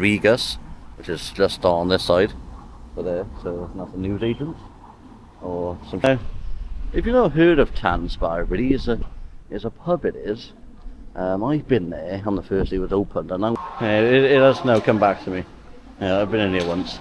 Regus, which is just on this side, over there. So that's a news agent or some. Now, if you've not heard of Tan Spa, everybody, is a pub. It is. I've been there on the first day it was opened, and it has now come back to me. Yeah, I've been in here once.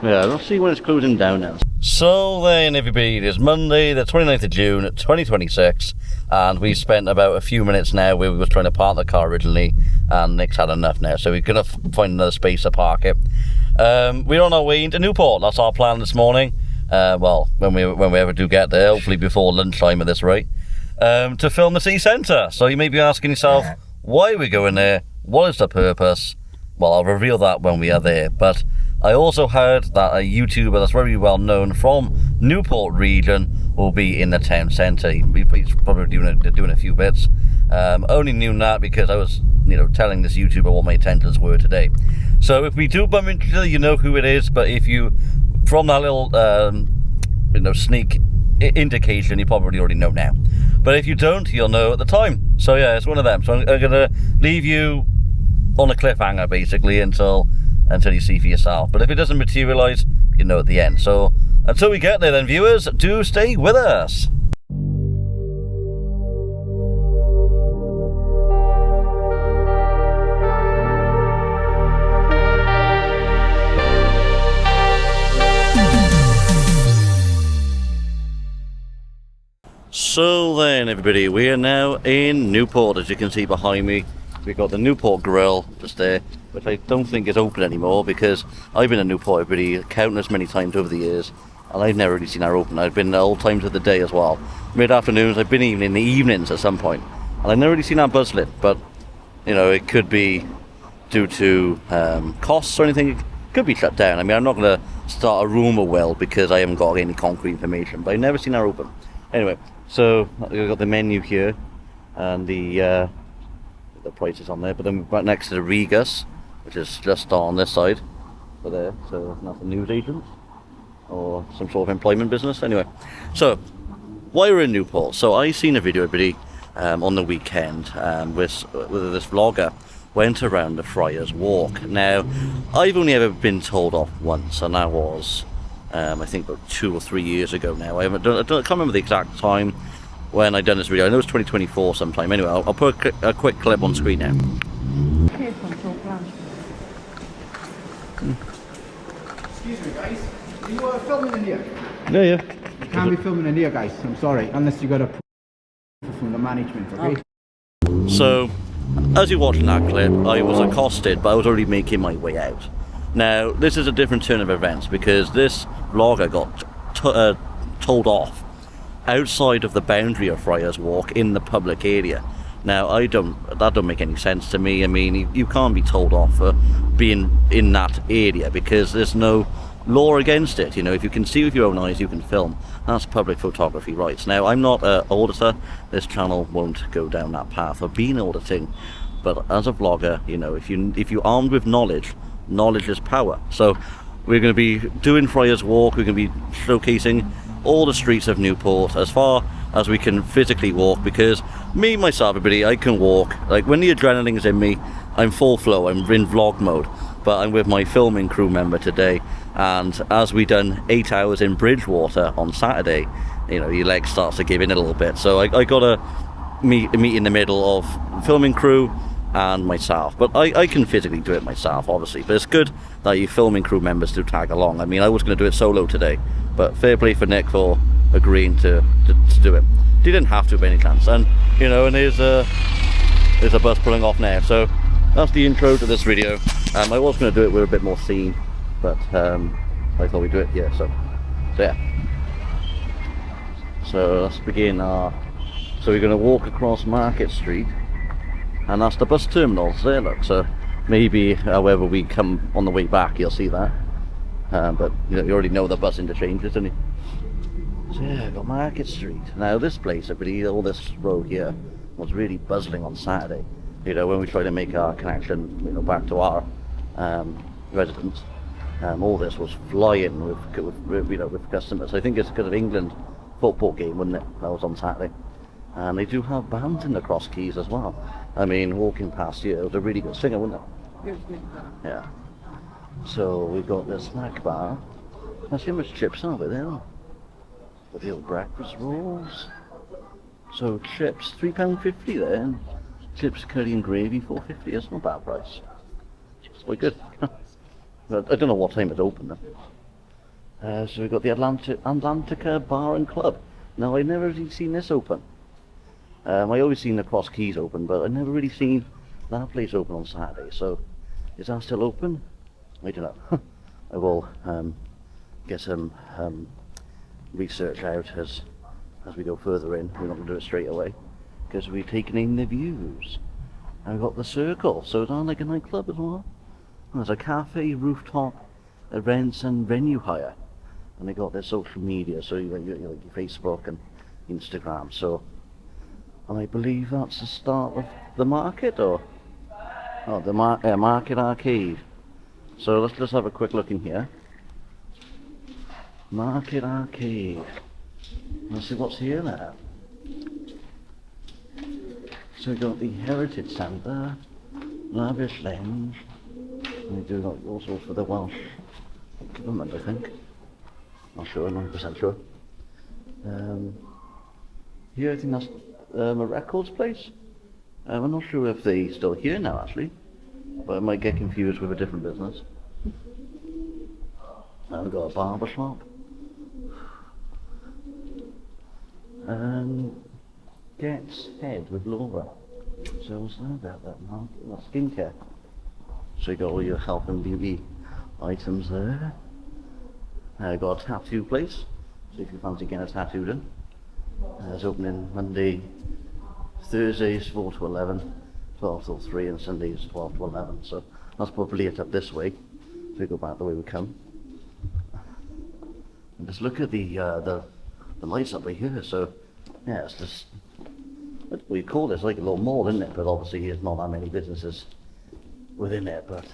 Yeah, we'll see when it's closing down now. So then, everybody, it is Monday, the 29th of June, 2026, and we spent about a few minutes now. We were trying to park the car originally, and Nick's had enough now, so we're going to find another space to park it. We're on our way into Newport. That's our plan this morning. Well, when we ever do get there, hopefully before lunchtime at this rate, to film the city centre. So you may be asking yourself, why are we going there? What is the purpose? Well, I'll reveal that when we are there, but I also heard that a YouTuber that's very well known from Newport region will be in the town centre. He's probably doing a few bits. Only knew that because I was, telling this YouTuber what my intentions were today. So if we do bump into each other, you know who it is. But if you, from that little, sneak indication, you probably already know now. But if you don't, you'll know at the time. So yeah, it's one of them. So I'm going to leave you on a cliffhanger basically until you see for yourself. But if it doesn't materialise, you know at the end. So until we get there then, viewers, do stay with us. So then, everybody, we are now in Newport. As you can see behind me, we've got the Newport Grill just there, which I don't think is open anymore because I've been in Newport, everybody, countless many times over the years, and I've never really seen her open. I've been at all times of the day as well. Mid-afternoons, I've been even in the evenings at some point, and I've never really seen that buzz lit, but, it could be due to costs or anything. It could be shut down. I mean, I'm not going to start a rumour well because I haven't got any concrete information, but I've never seen her open. Anyway, so we've got the menu here, and the prices on there, but then we're right next to the Regus, which is just on this side, over there. So that's a news agent or some sort of employment business. Anyway, so why we're in Newport? So I seen a video, everybody, on the weekend, with this vlogger went around the Friars Walk. Now, I've only ever been told off once, and that was I think about 2 or 3 years ago now. I can't remember the exact time when I done this video. I know it's 2024 sometime. Anyway, I'll put a quick clip on screen now. Excuse me, guys. Are you filming in here? Yeah. You can't be filming in here, guys. I'm sorry, unless you got a proof from the management. Okay. So, as you're watching that clip, I was accosted, but I was already making my way out. Now, this is a different turn of events because this vlogger got told off outside of the boundary of Friars Walk in the public area. Now, that don't make any sense to me. I mean, you can't be told off for being in that area because there's no law against it. If you can see with your own eyes, you can film. That's public photography rights. Now, I'm not an auditor. This channel won't go down that path of being auditing. But as a vlogger, if you're armed with knowledge is power. So we're going to be doing Friars Walk. We're going to be showcasing all the streets of Newport as far as we can physically walk, because me, myself, everybody, I can walk. Like when the adrenaline is in me, I'm full flow, I'm in vlog mode, but I'm with my filming crew member today, and as we done 8 hours in Bridgewater on Saturday, your leg starts to give in a little bit. So I gotta meet in the middle of filming crew and myself, but I can physically do it myself, obviously, but it's good that you filming crew members do tag along. I mean, I was going to do it solo today, but fair play for Nick for agreeing to do it. He didn't have to by any chance, and and there's a bus pulling off now. So that's the intro to this video. I was going to do it with a bit more scene, but I thought we'd do it here. So yeah. So let's begin so we're going to walk across Market Street, and that's the bus terminals there, look. So maybe however we come on the way back, you'll see that. But you already know the bus interchanges, don't you? So yeah, I've got Market Street. Now this place, all this road here was really buzzing on Saturday. When we tried to make our connection, back to our residence, all this was flying with customers. I think it's because of England football game, wasn't it? That was on Saturday. And they do have bands in the Cross Keys as well. I mean, walking past here, it was a really good singer, wasn't it? Yeah. So we've got the snack bar. Let's see how much chips are there. With the old breakfast rolls. So chips, £3.50 there. And chips, curry and gravy, £4.50. That's not a bad price. It's quite good. But I don't know what time it's open though. So we've got the Atlantica Bar and Club. Now I've never really seen this open. I always seen the Cross Keys open, but I've never really seen that place open on Saturday. So is that still open? I don't know. I will get some research out as we go further in. We're not going to do it straight away because we're taking in the views. And we've got the Circle, so it's on like a nightclub as well. And there's a cafe, rooftop, events and venue hire. And they got their social media, so you like your Facebook and Instagram. So, and I believe that's the start of the market, or the Market Arcade. So let's just have a quick look in here. Market Arcade. Let's see what's here now. So we've got the Heritage Centre, Lavish Lounge, and we do got also for the Welsh Government, I think. Not sure, 90% sure. Here I think that's a records place. I'm not sure if they're still here now actually, but I might get confused with a different business. And we've got a barber shop. Gets Head with Laura. So what's that about that now? That's skincare. So you got all your health and beauty items there. Got a tattoo place. So if you fancy getting a tattoo done. It's opening Monday, Thursdays 4 to 11, 12 till 3, and Sundays 12 to 11. So that's probably it up this way. So we go back the way we come. And just look at the lights up right here. So yeah, it's just, what we call this, like a little mall, isn't it? But obviously there's not that many businesses within it. But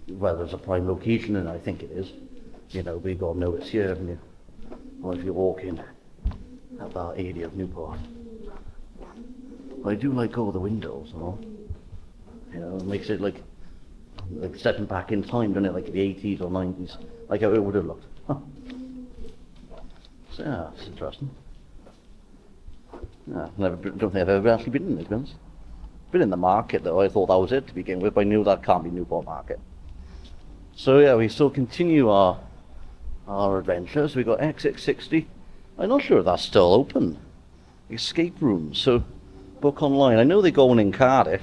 whether it's a prime location, and I think it is, you know, we got to know it's here, haven't you? Or if you're walking at that area of Newport. I do like all the windows and all. You know, it makes it like stepping back in time, doesn't it? Like the 80s or 90s, like how it would have looked. So yeah, it's interesting. Yeah, don't think I've ever actually been in this. Been in the market though. I thought that was it to begin with, but I knew that can't be Newport Market. So yeah, we still continue our adventures. We got Exit 60. I'm not sure if that's still open. Escape rooms. So book online. I know they go on in Cardiff.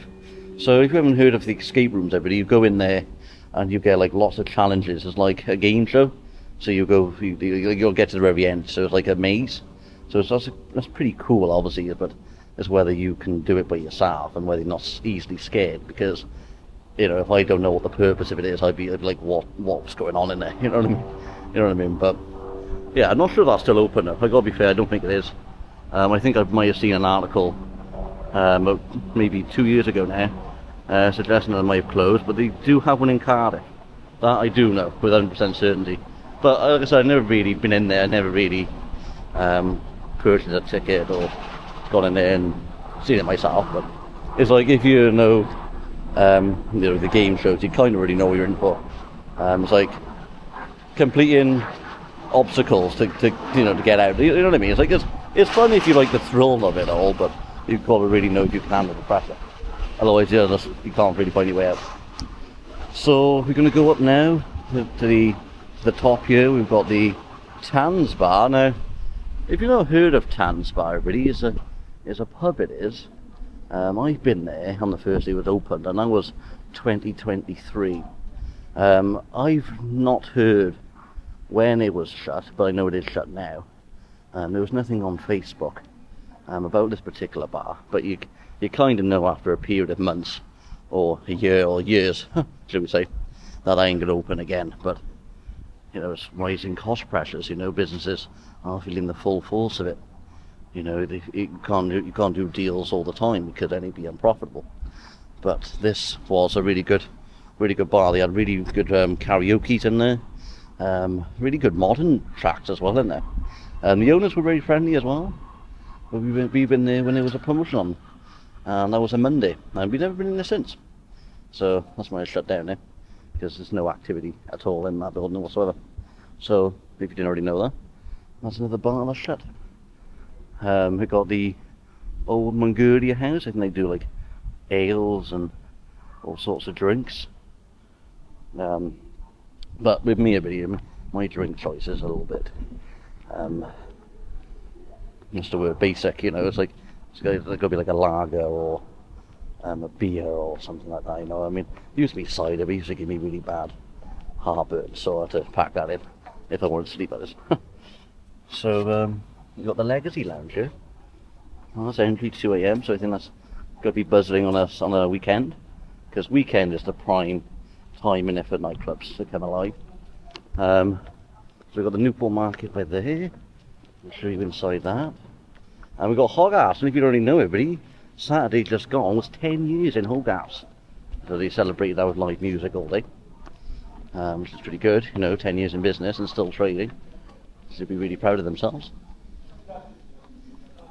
So if you haven't heard of the escape rooms, everybody, you go in there and you get like lots of challenges. It's like a game show. So you go, you'll get to the very end. So it's like a maze. So that's pretty cool, obviously, but it's whether you can do it by yourself and whether you're not easily scared. Because, you know, if I don't know what the purpose of it is, I'd be like, what's going on in there? You know what I mean? You know what I mean? But yeah, I'm not sure that's still open. I gotta be fair, I don't think it is. I think I might have seen an article maybe 2 years ago now, suggesting that it might have closed, but they do have one in Cardiff. That I do know with 100% certainty. But like I said, I've never really been in there, never really purchased a ticket or gone in there and seen it myself. But it's like if you know, you know, the game shows, you kind of already know what you're in for. It's like completing obstacles to you know, to get out. You know what I mean? It's like it's fun if you like the thrill of it all, but you've got to really know if you can handle the pressure. Otherwise, yeah, you can't really find your way out. So we're going to go up now to the top here. We've got the Tans Bar. Now, if you've not heard of Tans Bar, everybody, it's a pub. It is. I've been there on the first day it was opened, and that was 2023. I've not heard when it was shut, but I know it is shut now. There was nothing on Facebook about this particular bar, but you kind of know after a period of months or a year or years, should we say, that I ain't gonna open again. But you know, it's rising cost pressures. You know, businesses are feeling the full force of it. You know, you can't do deals all the time because then it'd be unprofitable. But this was a really good bar. They had really good karaoke in there. Really good modern tracks as well in there. And the owners were very friendly as well. But we've been there when there was a promotion on. and that was a Monday, and we've never been in there since. So that's why I shut down now, because there's no activity at all in that building whatsoever. So if you didn't already know that, that's another bar that's shut. We got the old Mongolia house. I think they do like ales and all sorts of drinks. But with me, my drink choice is a little bit, what's the word, basic, you know. It's like, it's got to be like a lager or a beer or something like that, you know. I mean, it used to be cider, but it used to give me really bad heartburn, so I had to pack that in if I wanted to sleep at this. So, you got the Legacy Lounge here. Oh, that's only 2 AM, so I think that's got to be buzzing on us on a weekend, because weekend is the prime time in it for nightclubs to come alive. So we've got the Newport market by there. I'll show you inside that. And we've got Hogarth's, and if you don't already know everybody, Saturday just gone was 10 years in Hogarth's. So they celebrated that with live music all day. Which is pretty good, you know, 10 years in business and still trading. So they'd be really proud of themselves.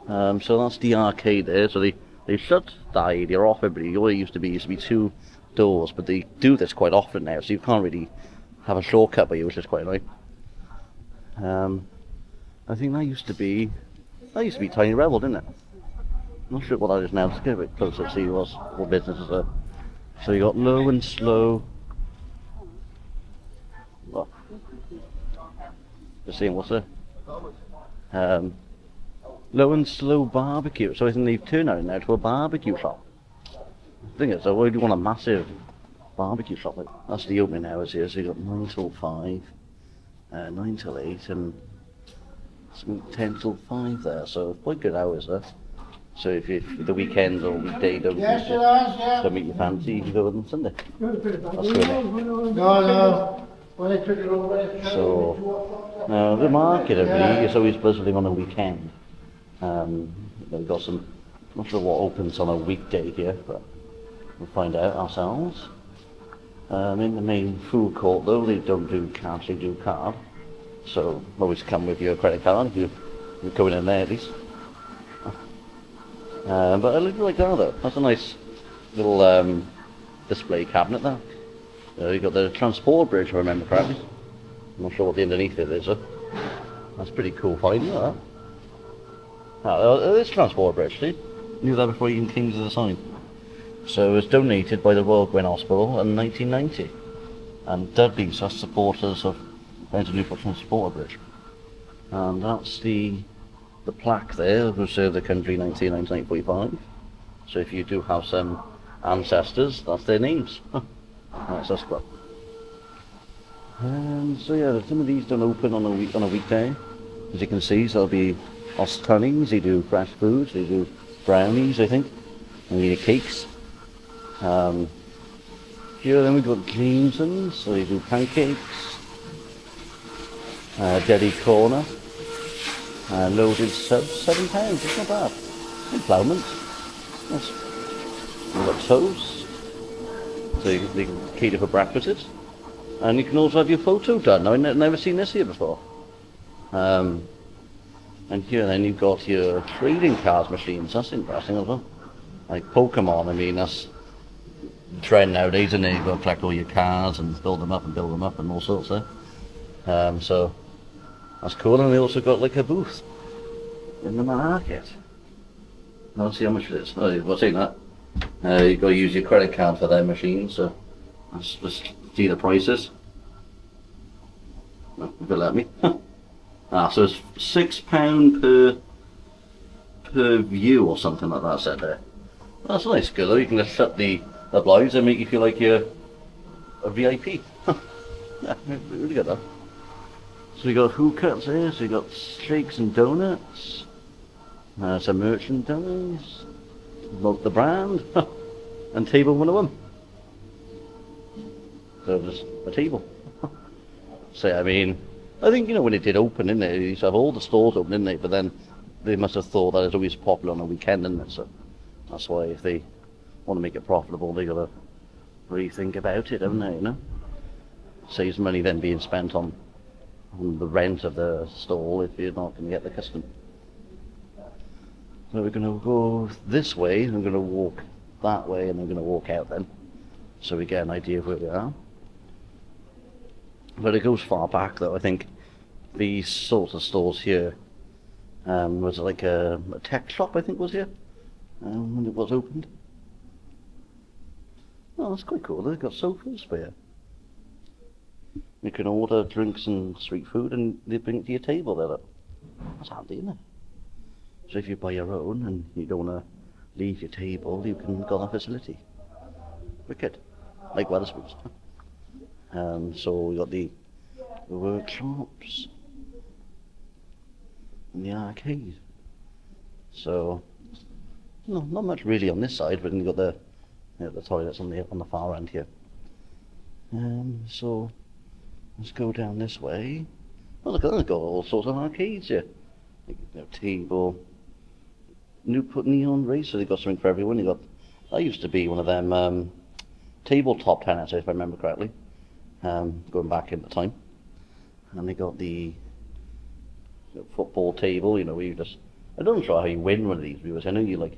So that's the arcade there. So they shut that area off, everybody. All it used to be 2 doors, but they do this quite often now, so you can't really have a shortcut by you, which is quite annoying. I think that used to be Tiny Rebel, didn't it? I'm not sure what that is now. Let's get a bit closer to see what businesses are. So you got Low and Slow. Well, just seeing what's there. Low and Slow Barbecue. So I think they've turned it now to a barbecue shop. The thing is, I really want a massive barbecue shop. Like, that's the opening hours here. So you got 9 till 5, 9 till 8, and 10 till 5 there. So quite good hours there. So if the weekends or weekday don't meet your fancy, you can go with them Sunday. That's good. So now the market is always buzzing on a weekend. We've got some, I'm not sure what opens on a weekday here, but we'll find out ourselves. In the main food court though, they don't do cash, they do card. So always come with your credit card if you're going in there at least. But I look like that though. That's a nice little display cabinet there. You've got the transport bridge, if I remember correctly. I'm not sure what the underneath it is though. That's pretty cool find, look at that. Oh, this transport bridge, see? Knew that before even Kings of the sign. So it was donated by the Royal Gwyn Hospital in 1990. And Dudley's are supporters of Newport Transport Bridge. And that's the plaque there, who served the country 1945. So if you do have some ancestors, that's their names. That's us club. And so yeah, some of these don't open on a weekday, as you can see. So there'll be Australians, they do fresh foods, they do brownies, I think, and they do cakes. Here then we've got Jameson's, so they do pancakes, deli corner, loaded subs, £7, it's not bad. And ploughmans, we've got toast, so you can cater for breakfasts, and you can also have your photo done. Now, I've never seen this here before. And here then you've got your trading cards machines. That's interesting as well. Like Pokemon, I mean, that's the trend nowadays, and you've got to collect all your cards and build them up and all sorts there. So that's cool. And they also got like a booth in the market. Let's see how much it is. Oh, what's saying that? You've got to use your credit card for their machine, so let's just see the prices. No, if it'll let me. So it's £6 per view or something like that said there. That's a nice good though. You can just shut the blinds and make you feel like you're a VIP. Yeah, really good though. So we got hookahs there, so we got shakes and donuts, some merchandise, love the brand, and table 101. So just a table. So I mean, I think, you know, when it did open, didn't it? They used to have all the stores open, didn't they? But then they must have thought that it's always popular on a weekend, isn't it? So that's why if they want to make it profitable, they got to rethink about it, haven't they? You know, saves money then being spent on the rent of the stall if you're not going to get the custom. So we're going to go this way, and I'm going to walk that way, and I'm going to walk out then, so we get an idea of where we are. But it goes far back though. I think these sorts of stores here was like a tech shop, I think, was here when it was opened. Oh, that's quite cool. They've got sofas for you. You can order drinks and street food and they bring it to your table there. That's handy, isn't it? So if you buy your own and you don't want to leave your table, you can go on that facility. Wicked. Like Wetherspoons. So we got the workshops and the arcade. So no, not much really on this side, but then you got the toilets on the far end here. So let's go down this way. Oh, look, they've got all sorts of arcades here. Table, Newport neon racer. They got something for everyone. That used to be one of them tabletop tennis, if I remember correctly. Going back in the time. And they got the football table, where you just, I don't know how you win one of these viewers. I know you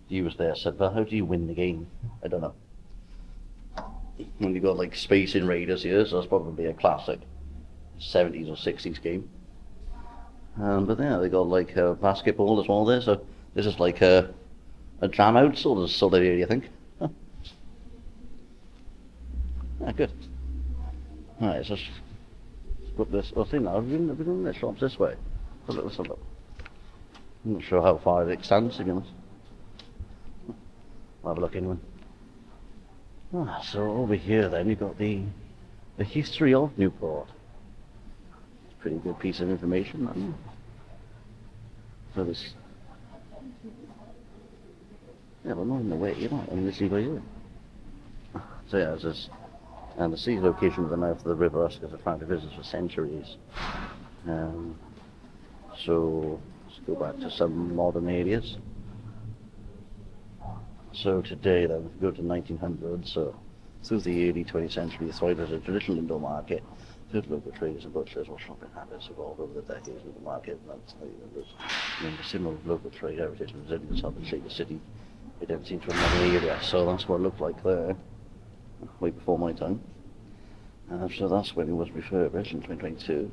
use their set, but how do you win the game? I don't know. And you got like Space Invaders here, so that's probably a classic 70s or 60s game. But yeah, they got like basketball as well there, so this is like a jam out sort of area, I think. Huh. Yeah, good. Alright, so let's put this. I think now we're in the shops this way. Let's have a look. I'm not sure how far it extends, to be honest. We'll have a look in one. So over here then you've got the history of Newport. It's a pretty good piece of information, isn't it? So this, yeah, we're not in the way, I mean, this is by here. So yeah, it's this, and the sea location of the mouth of the river has attracted visitors for centuries. So let's go back to some modern areas. So today then, if we go to 1900s, so through the early 20th century, it thrived as a traditional indoor market. Local traders and butchers or shopping habits evolved over the decades with the market, and that's the similar local trade heritage and resilience helped shape the city identity into another area. So that's what it looked like there, way before my time. So that's when it was refurbished in 2022,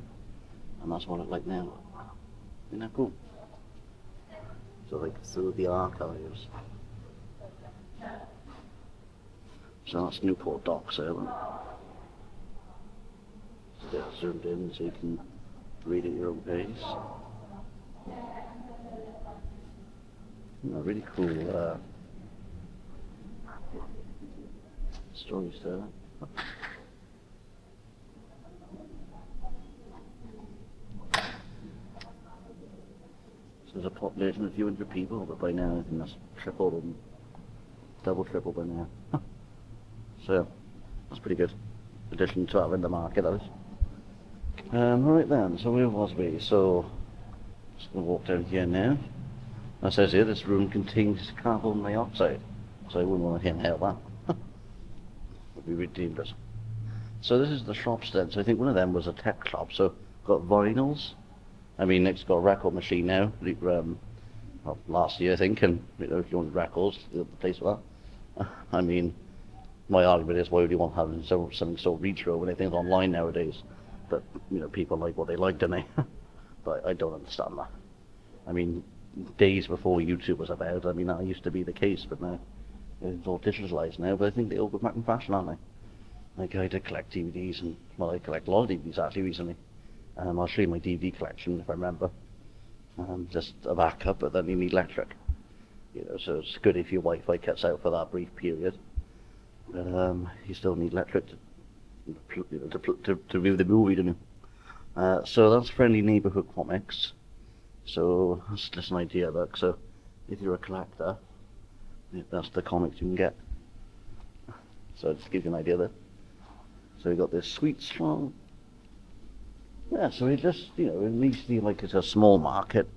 and that's what it looked like now. Isn't that cool? So like through the archives. So that's Newport Docks there. They're zoomed in so you can read at your own pace. Really cool stories there. So there's a population of a few hundred people, but by now I think that's tripled and triple by now. So that's pretty good addition to having the market, that is. Right then, so where was we? So just going to walk down here now. It says here this room contains carbon dioxide, so I wouldn't want to inhale that. Would be really dangerous. So this is the shops then. So I think one of them was a tech shop. So got vinyls. I mean, it's got a record machine now. Well, last year I think, and if you want records, the place for that. I mean, my argument is, why would you want having something so retro when everything's online nowadays? But people like what they like, don't they? But I don't understand that. I mean, days before YouTube was about, I mean, that used to be the case, but now it's all digitalized now. But I think they all go back in fashion, aren't they? Like I did collect DVDs, and well, I collect a lot of DVDs actually recently. I'll show you my DVD collection if I remember. Just a backup, but then you need electric. So it's good if your Wi-Fi cuts out for that brief period. But you still need electric to view the movie, don't you? So that's Friendly Neighborhood Comics. So that's just an idea book. So if you're a collector, that's the comics you can get. So just to give you an idea there. So we got this Sweet Strong. Yeah, so it just, it may seem like it's a small market,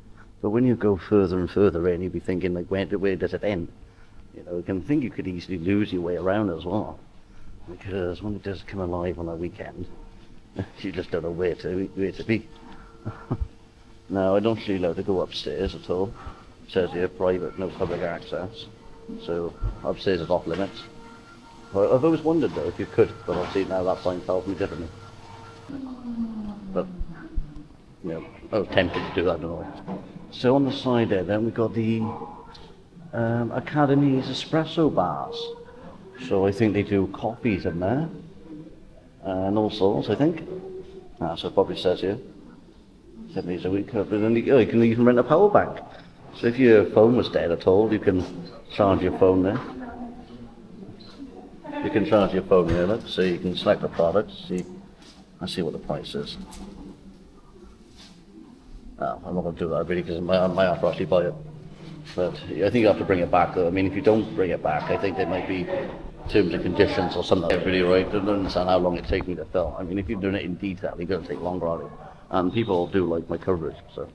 but when you go further and further in, you'll be thinking, like, where does it end? You can think you could easily lose your way around as well, because when it does come alive on a weekend, you just don't know where to be. Now, I don't really allowed to go upstairs at all, says here private, no public access. So upstairs is off limits. I've always wondered though if you could, but obviously now that sign tells me differently. But you know, I was tempted to do that, don't I? So on the side there, then we've got the Academy's espresso bars. So I think they do coffees in there, and all sorts. I think. So it probably says here 7 days a week. But then you can even rent a power bank. So if your phone was dead at all, you can charge your phone there. You can charge your phone here, look, so you can select the product, see what the price is. Oh, I'm not going to do that really because I might have to actually buy it. But I think you have to bring it back though. I mean, if you don't bring it back, I think there might be terms and conditions or something. Really right, I don't understand how long it takes me to film. I mean, if you're doing it in detail, you're going to take longer on it. And people do like my coverage, so as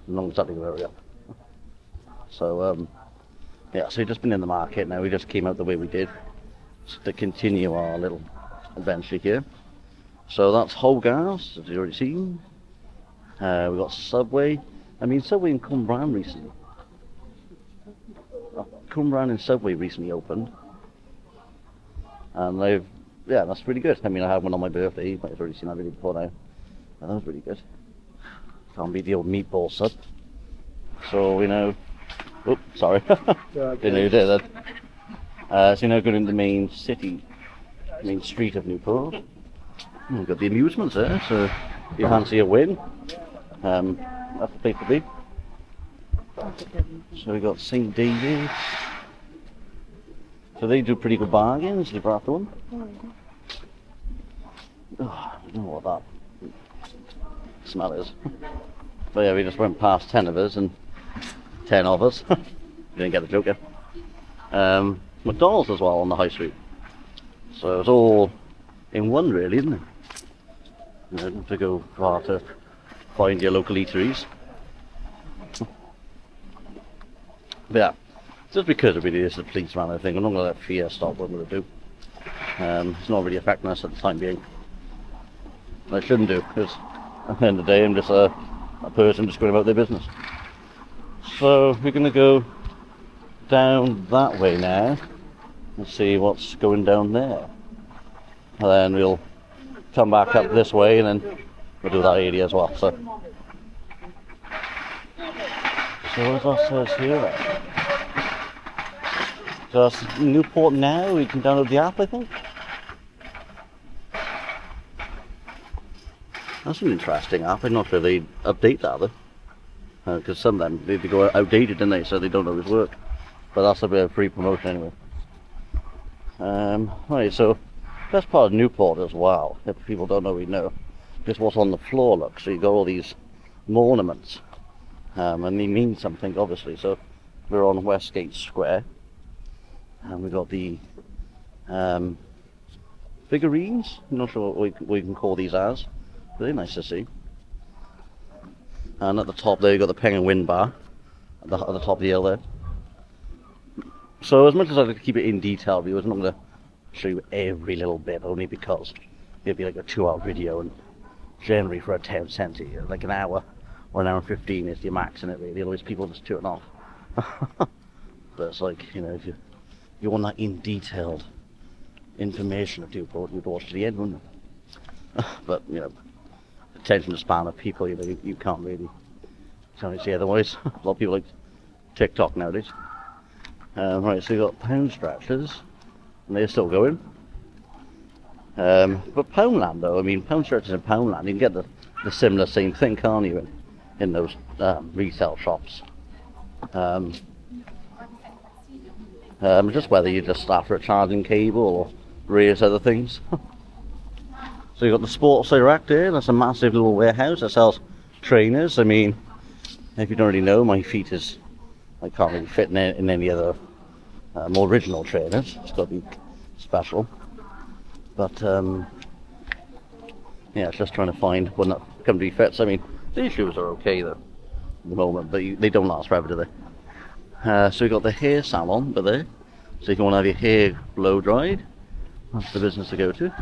long as that doesn't hurry up. So, yeah, so we've just been in the market now. We just came out the way we did to continue our little adventure here. So that's Hogarth's, as you've already seen. We've got Subway. I mean, Subway in Cwmbran recently. Cwmbran and Subway recently opened. And yeah, that's really good. I mean, I had one on my birthday. You might have already seen that video before now. That was really good. Can't beat the old meatball sub. So we know. Oops, sorry. Didn't know you did that. So now going into the main street of Newport. We've got the amusements there, so if you fancy a win, that's the place to be. So we got St. David's. So they do pretty good bargains, if you're after one. Oh, I don't know what that smell is. But yeah, we just went past 10 of us and 10 of us. Didn't get the joke yet. McDonald's as well on the high street. So it's all in one really, isn't it? You don't have to go far to find your local eateries. But yeah, just because it really is the police man, I think. I'm not going to let fear stop what I'm going to do. It's not really affecting us at the time being. And I shouldn't do, because at the end of the day I'm just a person just going about their business. So we're going to go down that way now and see what's going down there. And then we'll come back up this way and then we'll do that area as well. So what does that says here? So that's Newport now. We can download the app, I think. That's an interesting app. I'm not sure they update that though, because some of them they go outdated, don't they? So they don't always work. But that's a bit of free promotion anyway. Right, so that's part of Newport as well. If people don't know, we know. Just what's on the floor, look. So you got all these ornaments, and they mean something, obviously. So we're on Westgate Square. And we've got the figurines. I'm not sure what we can call these as. But they're nice to see. And at the top there you've got the Penguin Wind Bar. At the top of the hill there. So as much as I'd like to keep it in detail, I'm not going to show you every little bit, only because it'd be like a 2-hour video, and generally for a 10 cent, like an hour or an hour and 15 is your max in it really. Otherwise people just turn off. But it's like, you know, if you want that in detailed information of Newport, you'd watch to the end, wouldn't you? But you know, attention span of people, you know, you can't really see otherwise. A lot of people like TikTok nowadays. Right, so you've got pound stretchers, and they're still going. But Poundland though, I mean, pound stretchers in Poundland, you can get the similar same thing, can't you, in those retail shops. Just whether you're just after a charging cable or various other things. So you've got the Sports Direct here. That's a massive little warehouse that sells trainers. I mean, if you don't already know, my feet I can't really fit in any other more original trainers. It's got to be special. But yeah, it's just trying to find one that comfortably fits. I mean, these shoes are okay though at the moment, but they don't last forever, do they? So we've got the hair salon over there. So if you want to have your hair blow dried, that's the business to go to.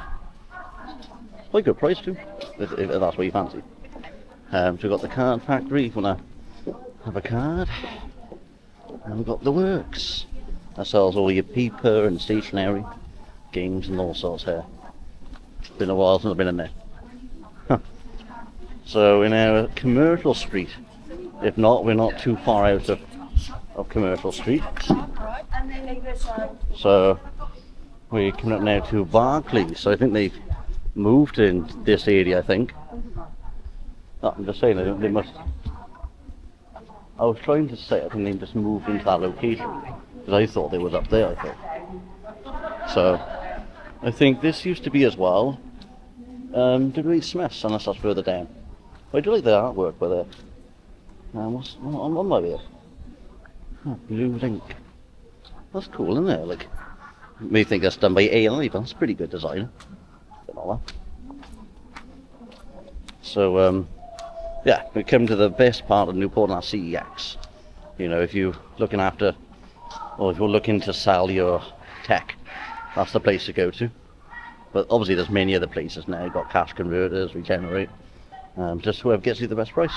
Quite good price too, if that's what you fancy. So we've got the card factory if you want to have a card. And we've got the works. That sells all your paper and stationery, games and all sorts here. It's been a while since I've been in there. Huh. So we're now at Commercial Street. If not, we're not too far out of Commercial Street. So we're coming up now to Barclays. So I think they've moved in this area, I think. Oh, I'm just saying, I think they must. I was trying to say, I think they just moved into that location. Because I thought they was up there, I thought. So, I think this used to be as well. W.H. Smith's, unless that's further down. But I do like the artwork with it. What's on my way? Oh, blue link. That's cool, isn't it? Like, you may think that's done by AI, but that's a pretty good design. So, yeah, we come to the best part of Newport, and that's CEX. You know, if you're looking after, or if you're looking to sell your tech, that's the place to go to. But obviously there's many other places now. You've got cash converters, Regenerate, just whoever gets you the best price.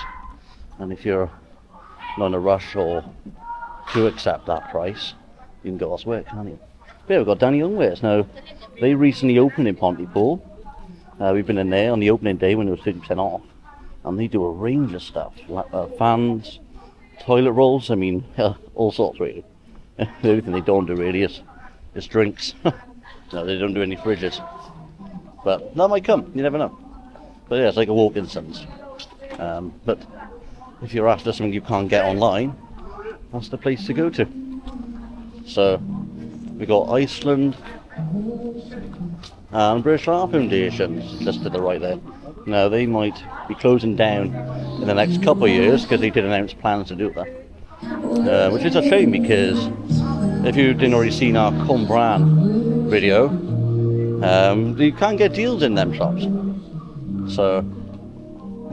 And if you're not in a rush or to accept that price, you can go elsewhere, can't you? But yeah, we've got Danny Youngwares. Now, they recently opened in Pontypool. We've been in there on the opening day when it was 50% off. And they do a range of stuff, like fans, toilet rolls, I mean, all sorts really. The only thing they don't do really is drinks. No, they don't do any fridges. But that might come, you never know. But yeah, it's like a Wilkinson's. But if you're after something you can't get online, that's the place to go to. So, we got Iceland and British Art Foundation just to the right there. Now, they might be closing down in the next couple of years because they did announce plans to do that. Which is a shame because if you didn't already seen our Cumbran video, you can't get deals in them shops. So,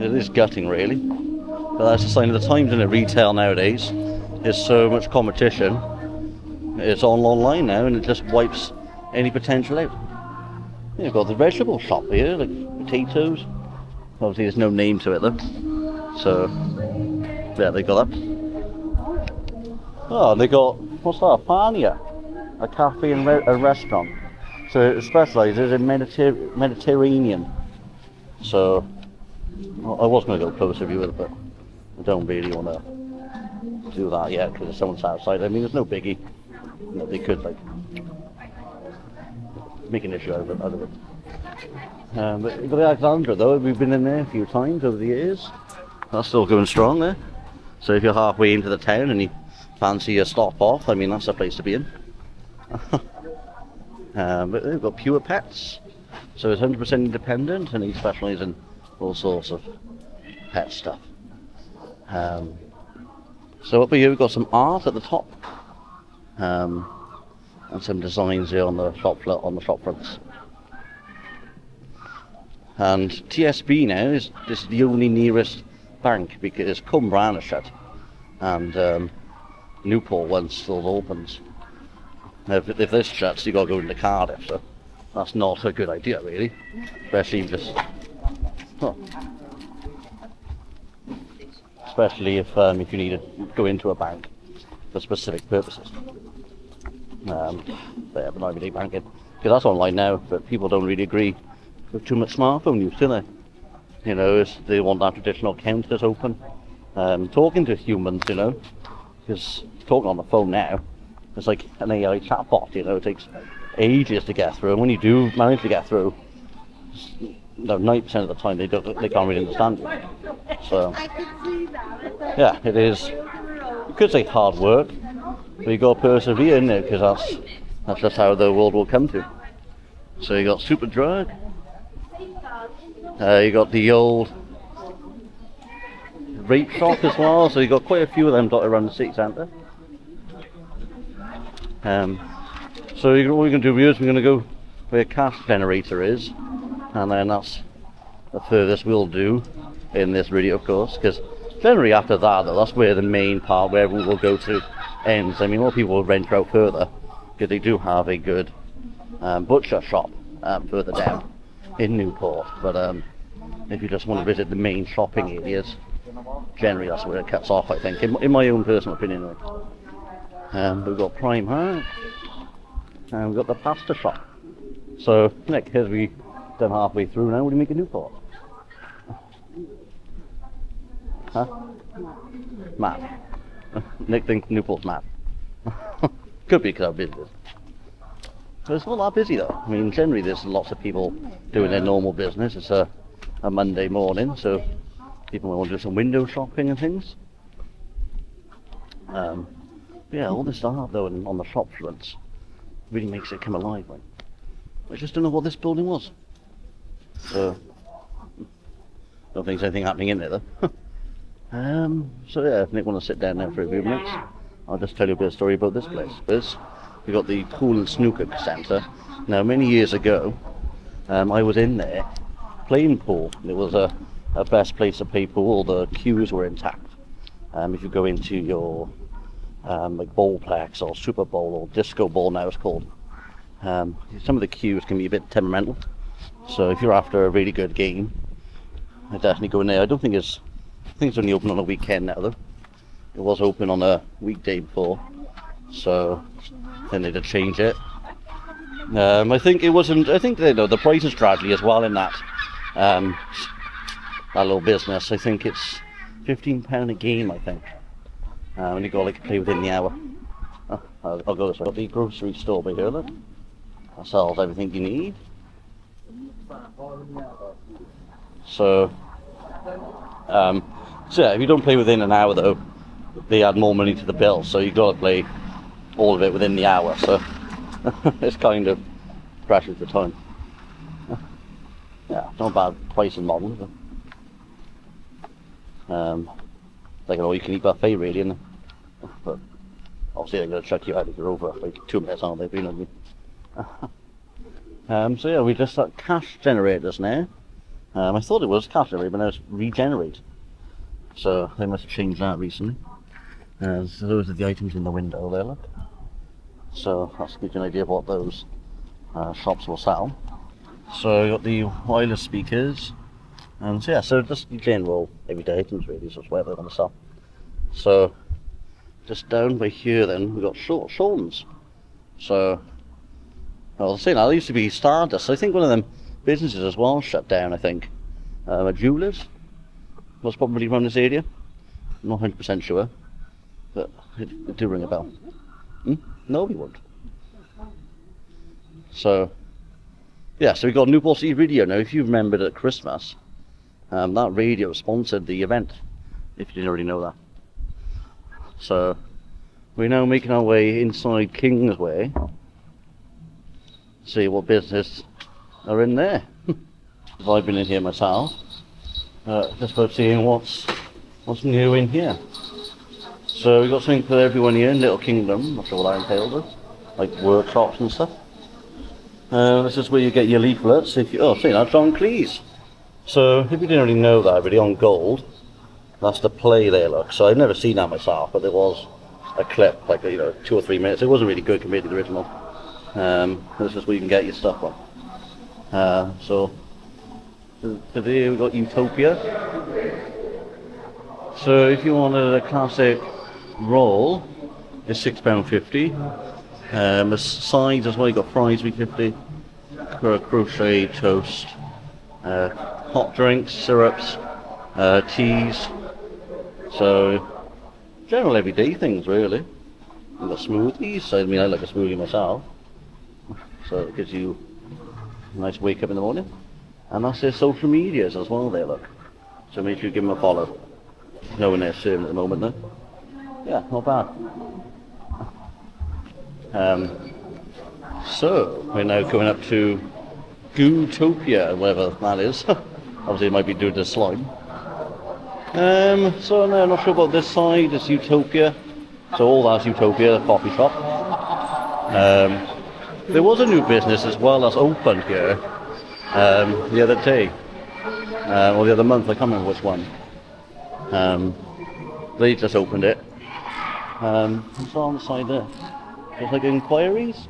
it is gutting really. But that's a sign of the times in the retail nowadays. There's so much competition. It's all online now and it just wipes any potential out. You've got the vegetable shop here, like potatoes. Obviously there's no name to it though. So, yeah, they got that. Oh, they got, what's that, Pania? A cafe and a restaurant. So it specialises in Mediterranean. So, I was going to go closer view with it, but I don't really want to do that yet because someone's outside. I mean, there's no biggie. You know, they could, like, make an issue out of it. But the Alexandra though, we've been in there a few times over the years. That's still going strong there. So if you're halfway into the town and you fancy a stop off, I mean that's the place to be in. But they've got Pure Pets. So it's 100% independent and they specialise in all sorts of pet stuff. So up here we've got some art at the top. And some designs here on the shop fronts. And TSB now is the only nearest bank because Cumbran is shut and Newport one still opens. Now if this shuts you got to go into Cardiff, so that's not a good idea really, especially if you need to go into a bank for specific purposes. But not everyday banking, because that's online now, but people don't really agree with too much smartphone use, do they? You know, they want that traditional counters open, talking to humans, you know, because talking on the phone now, it's like an AI chatbot, you know, it takes ages to get through, and when you do manage to get through, 90% of the time they can't really understand you. So, yeah, it is, you could say hard work, but you got to persevere in there because that's just how the world will come to. So you got Superdrug, you got the old rape shop as well, so you got quite a few of them dotted around the city centre. So what we're going to do here is we're going to go where cash generator is, and then that's the furthest we'll do in this video, of course, because generally after that though, that's where the main part where everyone will go to ends. I mean, a lot of people will venture out further because they do have a good butcher shop further down in Newport, but if you just want to visit the main shopping areas, generally that's where it cuts off, I think, in my own personal opinion. We've got Primark, and we've got the pasta shop. So, Nick, here's we done halfway through now. What do you make a Newport? Huh? Map. Nick thinks Newport's map. Could be because I'm busy. But it's not that busy though. I mean, generally there's lots of people doing their normal business. It's a Monday morning, so people want to do some window shopping and things. Yeah, all this art though on the shop fronts really makes it come alive. Like, I just don't know what this building was. So, don't think there's anything happening in there though. So yeah, if Nick wants to sit down there for a few minutes, I'll just tell you a bit of story about this place. We got the Pool and Snooker Centre. Now, many years ago, I was in there playing pool. It was a best place to play pool. All the queues were intact. If you go into your like bowlplex or Super Bowl or Disco Ball now it's called, some of the queues can be a bit temperamental. So if you're after a really good game, I definitely go in there. I think it's only open on a weekend now though. It was open on a weekday before, so then they did change it. I think it wasn't. I think they know the price is gradually as well in that that little business. I think it's £15 a game. I think, and you got like play within the hour. I'll go this way. Got the grocery store by here. Look, that sells everything you need. So yeah, if you don't play within an hour though, they add more money to the bill, so you got to play all of it within the hour. So it's kind of pressure for time. Yeah, not bad pricing model. Like an all-you-can-eat buffet, really, isn't it? But obviously they're going to chuck you out if you're over like 2 minutes, aren't they? You know what I mean? So yeah, we just got cash generators now. I thought it was cash generator, but now it's regenerate. So they must have changed that recently. So those are the items in the window there, look. So that's to give you an idea of what those shops will sell. So you got the wireless speakers, and so yeah, so just general everyday items really, so it's whatever they want to sell. So just down by here then we've got Sean's. So I was saying that used to be Stardust. I think one of them businesses as well shut down. I think a jewellers was probably around this area. I'm not 100% sure, but it do ring a bell. No, we won't. So yeah, so we got Newport City Radio now. If you remembered at Christmas, that radio sponsored the event. If you didn't already know that. So we're now making our way inside Kingsway. See what business are in there. I've been in here myself, just about seeing what's new in here. So we've got something for everyone here in Little Kingdom. Not sure what that entails, like workshops and stuff. This is where you get your leaflets. If you see that, John Cleese. So if you didn't already know that, really on gold, that's the play there. Look. So I've never seen that myself, but there was a clip, like 2 or 3 minutes. It wasn't really good compared to the original. This is where you can get your stuff from. So today we've got Utopia. So if you wanted a classic roll, it's £6.50. The sides as well, you got fries £3.50, crochet toast, hot drinks, syrups, teas. So general everyday things really. You've got smoothies. So I mean, I like a smoothie myself. So it gives you a nice wake up in the morning. And that's their social medias as well there, look. So make sure you give them a follow. No one they're serving at the moment though. Yeah, not bad. So we're now going up to Gootopia, whatever that is. Obviously it might be due to slime. So no, I'm not sure about this side. It's Utopia. So all that's Utopia, the coffee shop. There was a new business as well that's opened here the other day, or the other month, I can't remember which one. They just opened it. What's on the side there? It's like inquiries.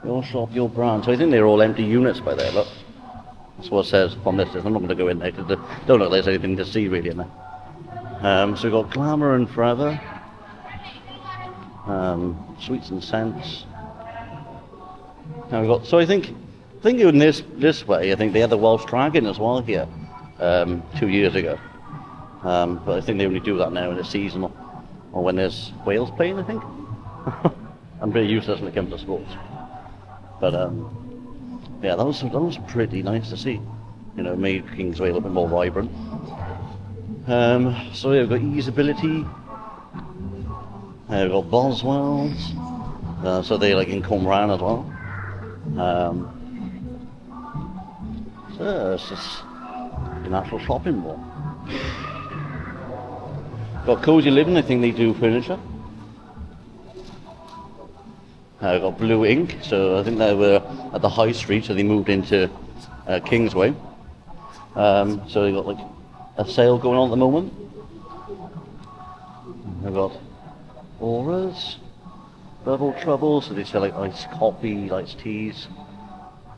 Your shop, your brand. So I think they're all empty units by there, look. That's what it says on this. I'm not going to go in there because don't look like there's anything to see really in there. So we've got Glamour and Forever. Sweets and scents. Now we've got, so I think in this way, I think they had the Welsh Dragon as well here 2 years ago. But I think they only do that now in the season or when there's Wales playing, I think. I'm pretty useless when it comes to sports. But yeah, that was pretty nice to see. You know, made Kingsway a little bit more vibrant. So yeah, we've got Easeability. We've got Boswell's. So they like in Cwmran as well. So it's just a natural shopping mall. Got Cozy Living, I think they do furniture. Got Blue Ink, so I think they were at the High Street, so they moved into Kingsway. So they got like a sale going on at the moment. I've got Auras, Double Trouble, so they sell like iced coffee, iced teas.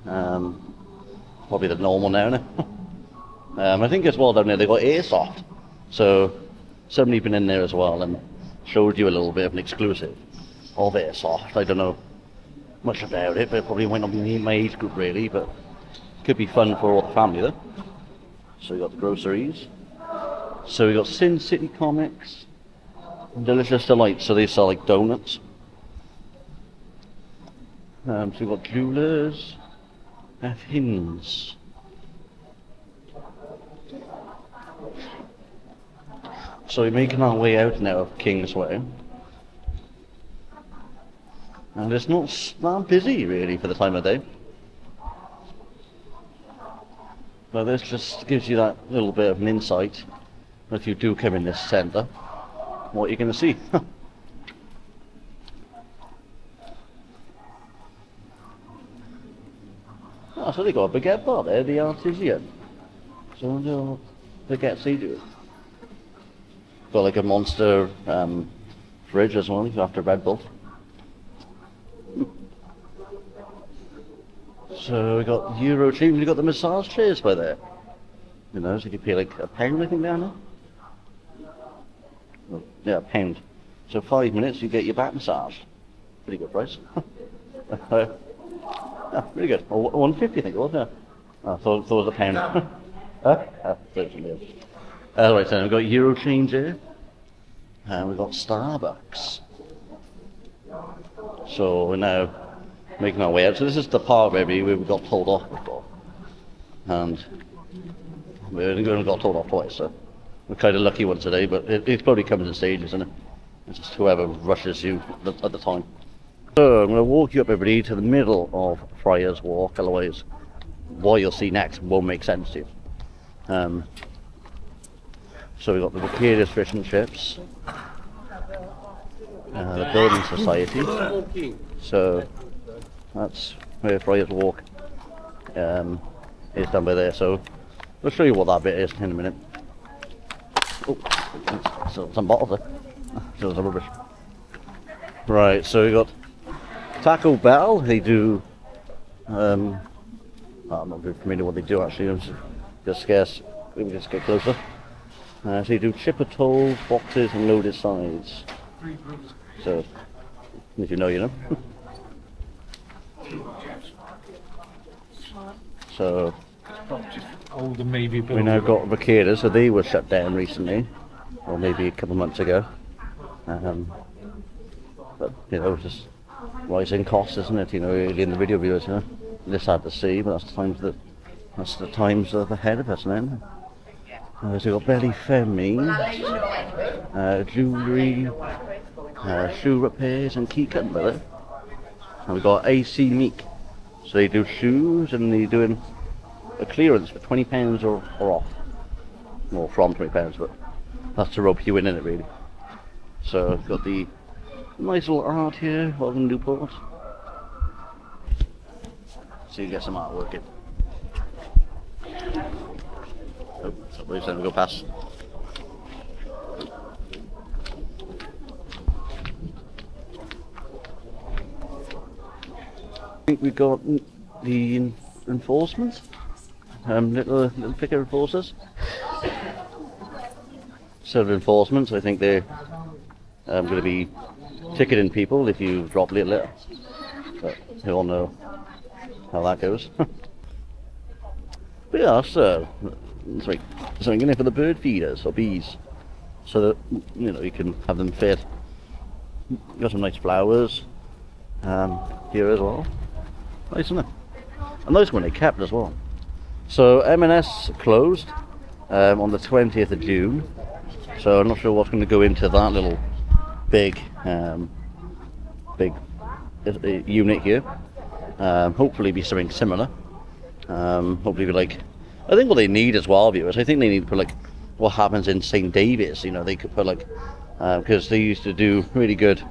Probably the normal now. I think as well down there they got Airsoft. So somebody been in there as well and showed you a little bit of an exclusive of Airsoft. I don't know much about it, but it probably might not be my age group really, but could be fun for all the family though. So we got the groceries. So we got Sin City Comics, Delicious Delights, so they sell like donuts. So we got Jewelers, Hinds. So we're making our way out now of Kingsway. And it's not that busy really for the time of day. But this just gives you that little bit of an insight, if you do come in this centre, what you're going to see. Oh, so they got a baguette bar there, the Artisan. So no baguettes they do. Got like a monster fridge as well, after Red Bull. So we got Euro teams, we got the massage chairs by there. You know, so you can pay like £1 I think down there. Oh, yeah, £1. So 5 minutes you get your back massage. Pretty good price. Yeah, pretty good. Or £1.50 I think it was, yeah. I thought it was £1. Right, so we've got Euro change here. And we've got Starbucks. So we're now making our way out. So this is the part where we got told off before. And we only got told off twice, so we're kind of lucky one today, but it probably comes in stages, isn't it? It's just whoever rushes you at the time. So I'm going to walk you up everybody to the middle of Friars Walk, otherwise what you'll see next won't make sense to you. So we've got the Vacara Fish and Chips, the Building Society, so that's where Friars Walk is down by there, so we'll show you what that bit is in a minute. Oh, so some bottles there, so some rubbish. Right, so we've got Taco Bell, they do, I'm not very familiar with what they do actually, I'm just scarce, let me just get closer. So they do chip atoll, boxes and loaded sides. So, if you know, you know. So, older maybe. We now got Vacara, so they were shut down recently, or maybe a couple of months ago. But you know, just rising costs, isn't it? You know, in the video viewers, you know, it's sad to see, but that's the times ahead of us now. So we've got Belly Femi, jewellery, shoe repairs and key cutting by there. And we've got AC Meek, so they do shoes and they're doing a clearance for £20 or off, or from £20, but that's to rope you in it really. So we've got the nice little art here of Newport, so you get some artwork in. Oh, somebody's going to go past. I think we've got the enforcement, little figure enforcers. Sort of enforcement, so I think they're going to be ticketing people if you drop litter. But you all know how that goes. But yeah, so something in there for the bird feeders or bees, so that you can have them fed. Got some nice flowers here as well. Nice, isn't it? A nice one they kept as well. So M&S closed on the 20th of June. So I'm not sure what's going to go into that little big unit here. Hopefully be something similar. Hopefully be like, I think what they need as well, viewers, I think they need to put like what happens in St. David's. They could put like, because they used to do really good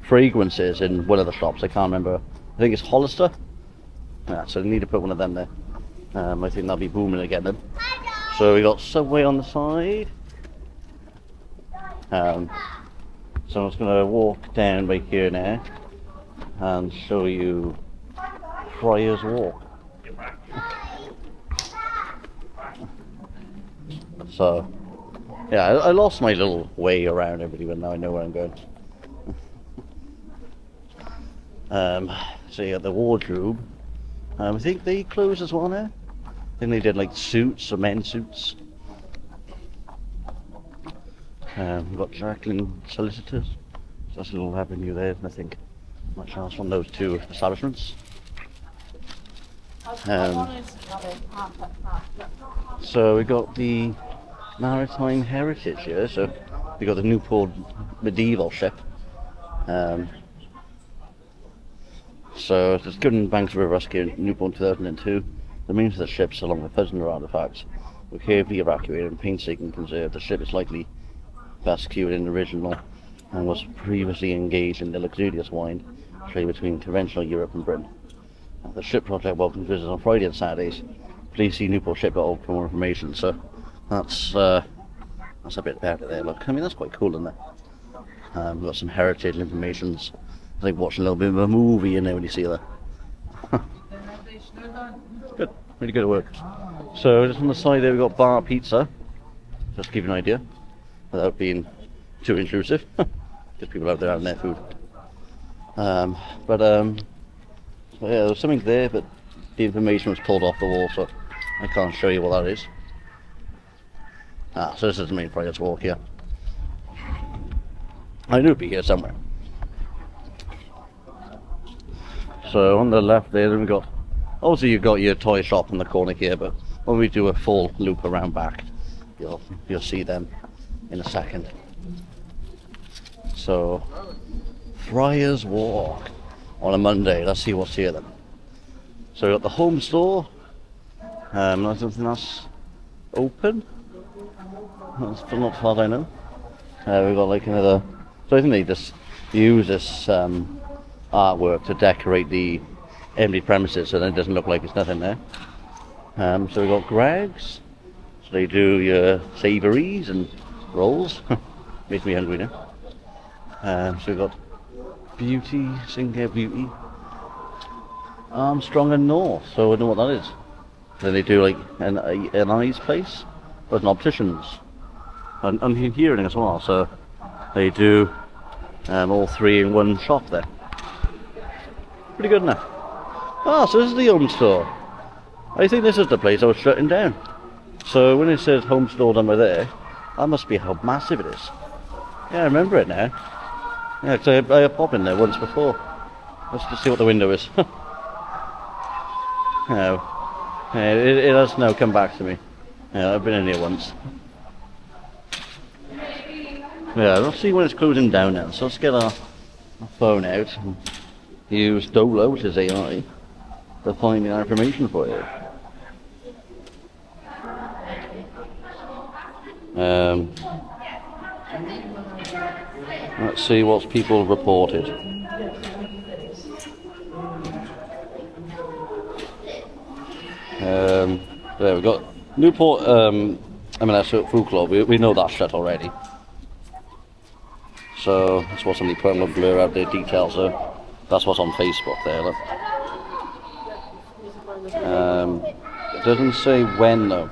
fragrances in one of the shops. I can't remember. I think it's Hollister. Yeah, so they need to put one of them there. I think that'll be booming again then. So we got Subway on the side. So I'm just going to walk down by here now and show you Friar's Walk. So yeah, I lost my little way around everywhere, now I know where I'm going. So you got the wardrobe. I think they closed as well now. I think they did like suits or men's suits. We've got Jacqueline Solicitors. So that's a little avenue there, and I think much else from those two establishments. So we got the Maritime Heritage here. So we got the Newport medieval ship. So there's good and banks of a rescue in Newport 2002. The means of the ships along with prisoner artifacts were carefully evacuated and painstakingly conserved. The ship is likely best cured in the original and was previously engaged in the luxurious wine trade between conventional Europe and Britain. The ship project welcomes visitors on Friday and Saturdays. Please see newportship.org for more information. So that's a bit about it there. Look, I mean, that's quite cool, isn't it? We've got some heritage information. It's like watching a little bit of a movie in there when you see that. Good, really good work. So just on the side there we've got bar pizza, just to give you an idea, without being too intrusive. Just people out there having their food. So yeah, there was something there, but the information was pulled off the wall, so I can't show you what that is. So this is the main Friar's Walk here. I knew it'd be here somewhere. So on the left there, then we got, obviously you've got your toy shop in the corner here, but when we do a full loop around back, you'll see them in a second. So Friar's Walk on a Monday. Let's see what's here then. So we got the home store. Something that's open. That's still not far, I know. We've got like another. So I think they just use this artwork to decorate the empty premises, so that it doesn't look like there's nothing there. So we've got Greg's. So they do your savouries and rolls. Makes me hungry now. So we've got Beauty, Skincare Beauty, Armstrong and North. So I don't know what that is. Then they do like an eyes place, but an opticians, and hearing as well. So they do all three in one shop there. Pretty good enough. So this is the home store. I think this is the place I was shutting down. So when it says home store down by there, that must be how massive it is. Yeah, I remember it now. Yeah, cause I popped in there once before. Let's just see what the window is. No. Yeah, it has now come back to me. Yeah, I've been in here once. Yeah, let's see when it's closing down now. So let's get our phone out and use Dolo, which is AI, to find the information for you. Let's see what's people reported. There we got Newport M&S Food Club. We know that's shut already. So that's what somebody put on the blur out their details. So that's what's on Facebook there. Look. It doesn't say when though.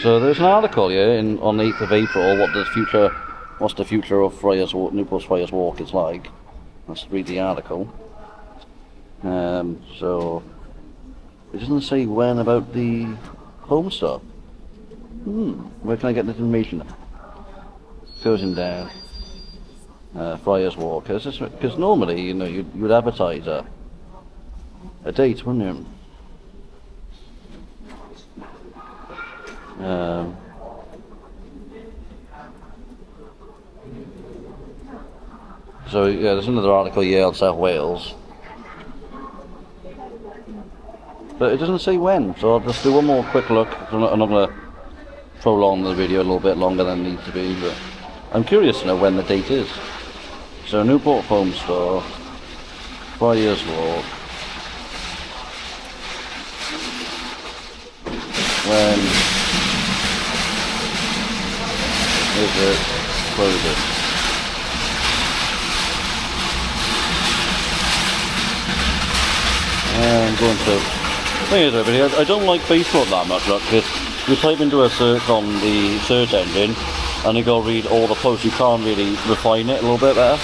So there's an article here on the 8th of April. What's the future of Newport's Friars Walk is like. Let's read the article. So it doesn't say when about the home store. Where can I get this information? Closing down. Friars Walk. Because normally, you know, you'd advertise a date, wouldn't you? So yeah, there's another article here on South Wales, but it doesn't say when. So I'll just do one more quick look. I'm not going to prolong the video a little bit longer than it needs to be, but I'm curious to know when the date is. So Newport Home Store, Friars Walk. When is it closing? I'm going to. Thing is, everybody, I don't like Facebook that much, look, because you type into a search on the search engine and you go read all the posts. You can't really refine it a little bit better.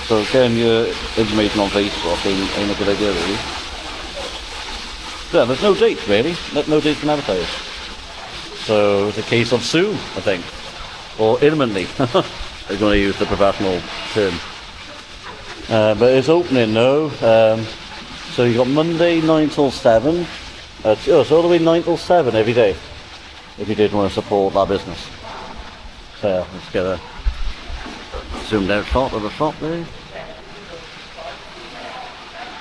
So getting your information on Facebook ain't a good idea, really. Yeah, there's no date, really. No date can advertise. So it's a case of soon, I think. Or imminently. They're going to use the professional term. But it's opening now. So you've got Monday 9 till 7. So all the way 9 till 7 every day. If you did want to support that business. So yeah, let's get a zoomed out shot of the shop there.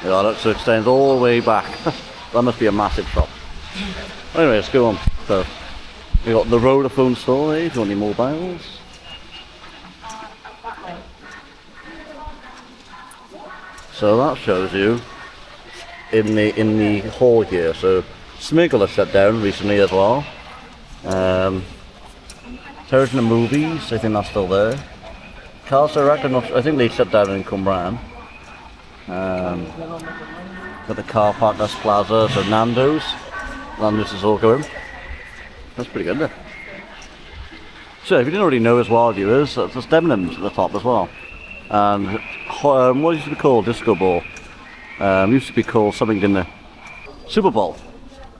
Yeah, look, so it extends all the way back. That must be a massive shop. Anyway, let's go on. So we got the Vodafone store there if you want any mobiles. So that shows you in the hall here. So Smiggle has shut down recently as well. Terrorist in the Movies, I think that's still there. Castle I think they shut down in Cumbraen. Got the car park, that's Plaza, so Nando's is all going. That's pretty good, isn't it? So if you didn't already know as well, viewers, there's Debenhams at the top as well. And what used to be called Disco Ball? Used to be called something, didn't it? Super Bowl.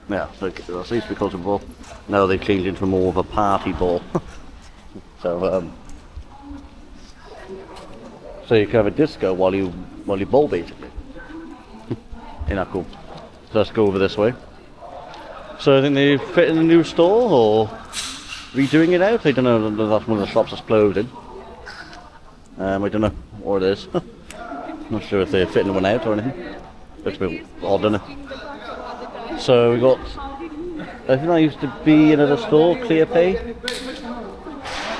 Yeah, so it used to be called Super Bowl. Now they've changed it into more of a party ball. So so you can have a disco while you bowl, basically. Ain't that cool? So let's go over this way. So I think they fit in a new store or redoing it out. I don't know if that's one of the shops that's closing. I don't know what it is. Not sure if they're fitting one out or anything. Looks a bit odd, doesn't it? So we got, I think that used to be another store, ClearPay.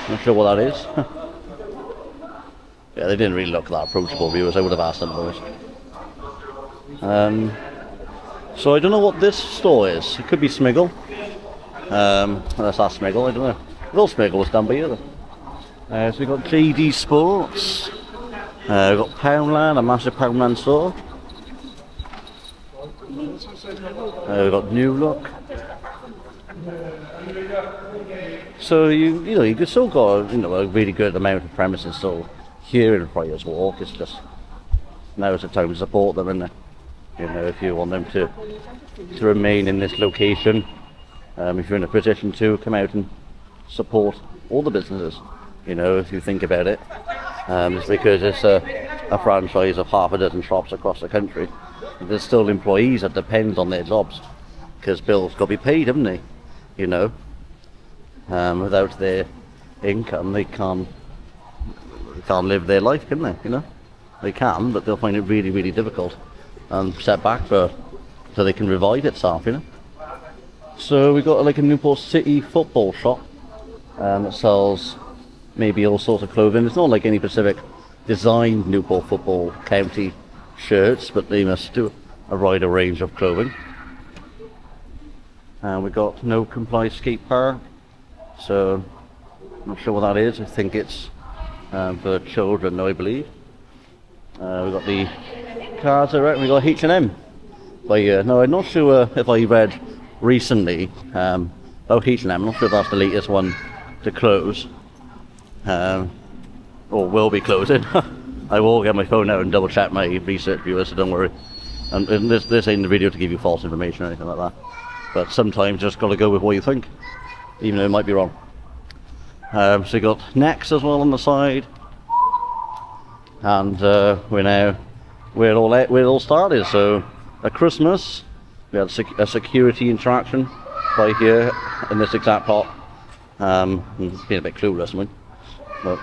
Not sure what that is. Yeah, they didn't really look that approachable, viewers. I would have asked them those. So I don't know what this store is. It could be Smiggle. Unless that's Smiggle, I don't know. Well, Smiggle was down by here. So we've got JD Sports. We've got Poundland, a massive Poundland store. We've got New Look. So you could still got a really good amount of premises still here in Friars Walk. It's just now's the time to support them, and if you want them to remain in this location, if you're in a position to come out and support all the businesses, if you think about it, it's because it's a franchise of half a dozen shops across the country. There's still employees that depend on their jobs because bills got to be paid, haven't they? Without their income, they can't live their life, can they? They can, but they'll find it really, really difficult and set back so they can revive itself. So we got like a Newport City football shop that sells maybe all sorts of clothing. It's not like any specific designed Newport Football County shirts, but they must do a wider range of clothing. And we got No Comply Skate Park. So I'm not sure what that is. I think it's for children, I believe. We've got the cars around. We got H&M. But no, I'm not sure if I read recently about Heaton. I'm not sure if that's the latest one to close, or will be closing. I will get my phone out and double check my research viewers, so don't worry. And this ain't the video to give you false information or anything like that. But sometimes you just got to go with what you think, even though it might be wrong. So you got Next as well on the side, and where it all started. So at Christmas, we had a security interaction by here in this exact pot. Being a bit clueless, I mean, but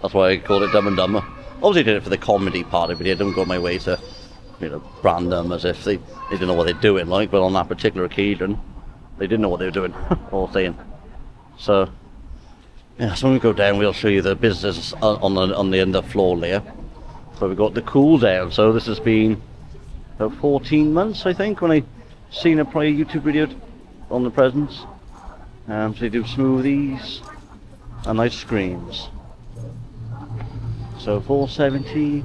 that's why I called it Dumb and Dumber. Obviously, I did it for the comedy part of it. I didn't go my way to, brand them as if they didn't know what they're doing. Like, but on that particular occasion, they didn't know what they were doing or saying. So, yeah. So when we go down, we'll show you the business on the underfloor layer. So we've got the cool down. So this has been about 14 months, I think, when I seen a prior YouTube video on the presents. So they do smoothies and ice creams. So £4.70,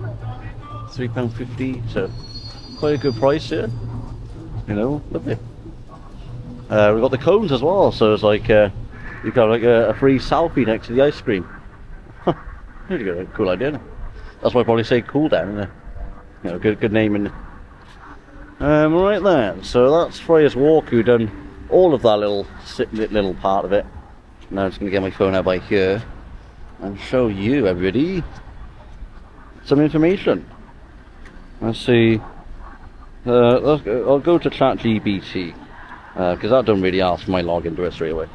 £3.50. So quite a good price here. Lovely. We've got the cones as well. So it's like you've got like a free selfie next to the ice cream. Really got a cool idea. That's why I probably say cool down. Good name in. Right then. So that's Friar's Walk. Who done all of that little part of it. Now I'm just going to get my phone out by here and show you, everybody, some information. Let's see. I'll go to ChatGPT because that don't really ask for my login to it straight away.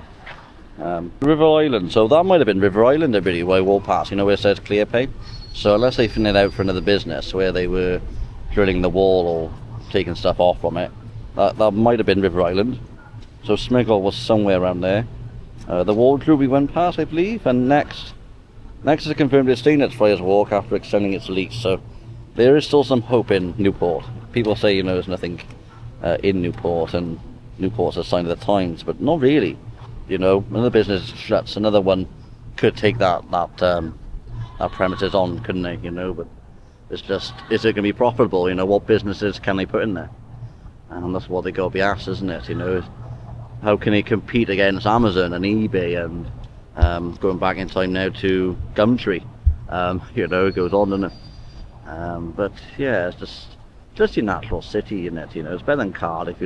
River Island. So that might have been River Island, everybody, where I walked past. Where it says clear pay. So unless they fin it out for another business where they were drilling the wall or taking stuff off from it, that might have been River Island. So Smiggle was somewhere around there. The wardrobe we went past, I believe, and next is confirmed it's staying at Friar's Walk after extending its lease. So there is still some hope in Newport. People say there's nothing in Newport, and Newport's a sign of the times, but not really. Another business shuts, another one could take that premises on, couldn't they? But it's just, is it going to be profitable? What businesses can they put in there? And that's what they got to be asked, isn't it? How can they compete against Amazon and eBay and going back in time now to Gumtree? It goes on, doesn't it? But yeah, it's just your natural city, isn't it? It's better than Cardiff,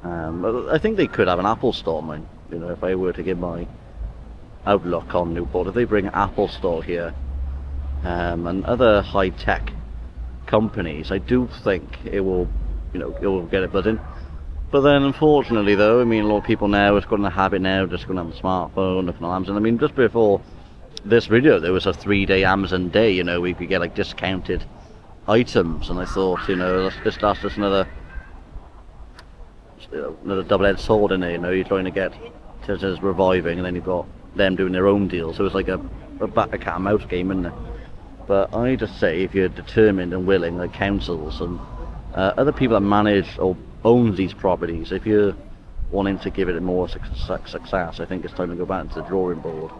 I think they could have an Apple store, man. If I were to give my outlook on Newport, if they bring an Apple store here and other high-tech companies, I do think it will get it buzzing. But then unfortunately though, a lot of people now have got in the habit now just going to have a smartphone, looking on Amazon. Just before this video there was a 3-day Amazon day, where you could get like discounted items, and I thought, that's just another double-edged sword in it. You're trying to get just reviving, and then you've got them doing their own deal, so it's like a cat and mouse game, isn't it? But I just say, if you're determined and willing, like councils and other people that manage or owns these properties, if you're wanting to give it more success, I think it's time to go back to the drawing board